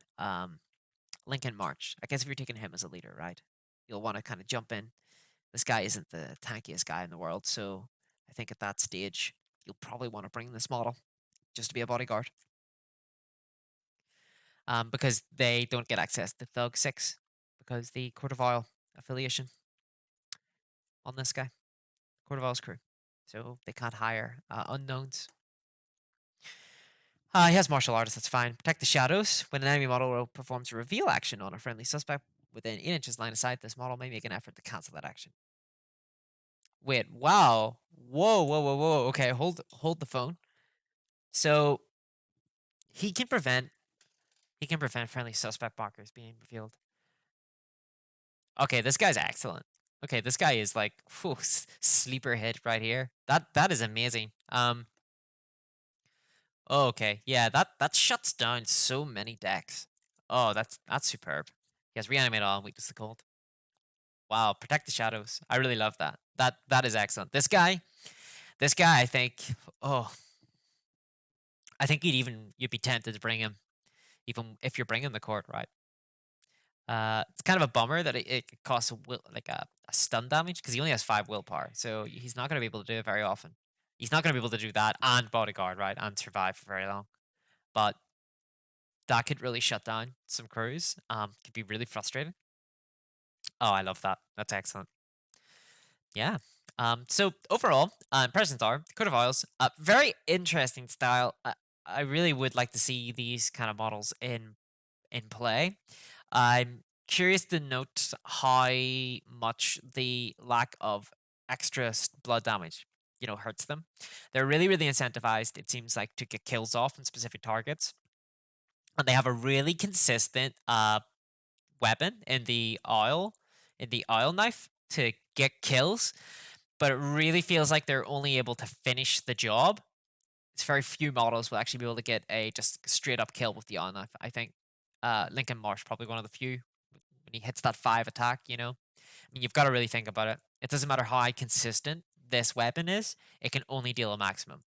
Lincoln March. I guess if you're taking him as a leader, right? You'll want to kind of jump in. This guy isn't the tankiest guy in the world, so I think at that stage you'll probably want to bring this model just to be a bodyguard. Because they don't get access to Thug 6 because the Court of Oil affiliation on this guy, Court of Owl's crew. So they can't hire unknowns. He has martial artists, that's fine. Protect the shadows. When an enemy model performs a reveal action on a friendly suspect within 8 inches line of sight, this model may make an effort to cancel that action. Wait, wow. Whoa. Okay, hold the phone. So he can prevent friendly suspect markers being revealed. Okay, this guy's excellent. Okay, this guy is like sleeper hit right here. That is amazing. Oh, okay, yeah, that shuts down so many decks. Oh, that's superb. He has reanimate all and weakness to cold. Wow, protect the shadows. I really love that. That is excellent. This guy, I think. Oh, I think you'd be tempted to bring him, even if you're bringing the court, right? It's kind of a bummer that it costs a stun damage because he only has 5 willpower, so he's not going to be able to do it very often. He's not going to be able to do that and bodyguard, right, and survive for very long. But that could really shut down some crews. Could be really frustrating. Oh, I love that. That's excellent. Yeah. So overall, impressions are Coat of Oils, very interesting style. I really would like to see these kind of models in play. I'm curious to note how much the lack of extra blood damage, hurts them. They're really, really incentivized, it seems like, to get kills off on specific targets, and they have a really consistent weapon in the oil knife to get kills, but it really feels like they're only able to finish the job. It's very few models will actually be able to get a just straight up kill with the oil knife. I think Lincoln Marsh probably one of the few when he hits that 5 attack. I mean, you've got to really think about it. It doesn't matter how consistent this weapon is; it can only deal a maximum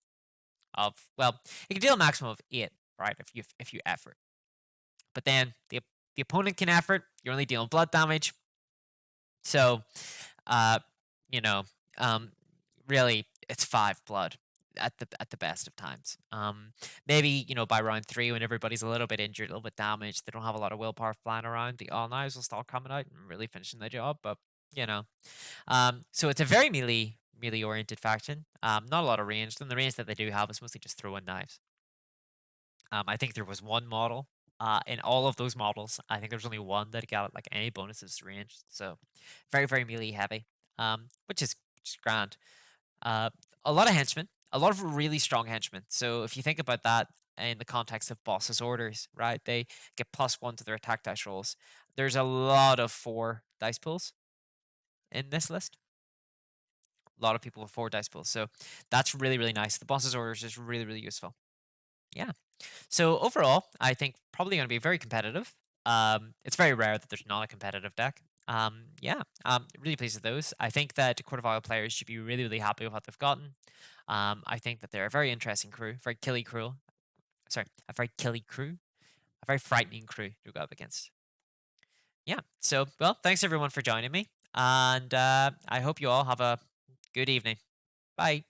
of it can deal a maximum of 8, right? If you effort, but then the opponent can effort. You're only dealing blood damage, so uh, you know, um, really, it's 5 blood at the best of times. Maybe by round 3, when everybody's a little bit injured, a little bit damaged, they don't have a lot of willpower flying around. The all knives will start coming out and really finishing the job. But you know, so it's a very melee oriented faction. Not a lot of range. And the range that they do have is mostly just throwing knives. I think there was one model. In all of those models, I think there's only one that got like any bonuses to range. So very, very melee heavy. Which is grand. Uh, a lot of henchmen, a lot of really strong henchmen. So if you think about that in the context of boss's orders, right? They get +1 to their attack dice rolls. There's a lot of 4 dice pools in this list. A lot of people with 4 dice pools. So that's really, really nice. The boss's orders is really, really useful. Yeah. So overall, I think probably going to be very competitive. It's very rare that there's not a competitive deck. Yeah, really pleased with those. I think that Court of Iowa players should be really, really happy with what they've gotten. I think that they're a very interesting crew, very killy crew. Sorry, a very killy crew, a very frightening crew to go up against. Yeah. So, well, thanks everyone for joining me, and I hope you all have a good evening. Bye.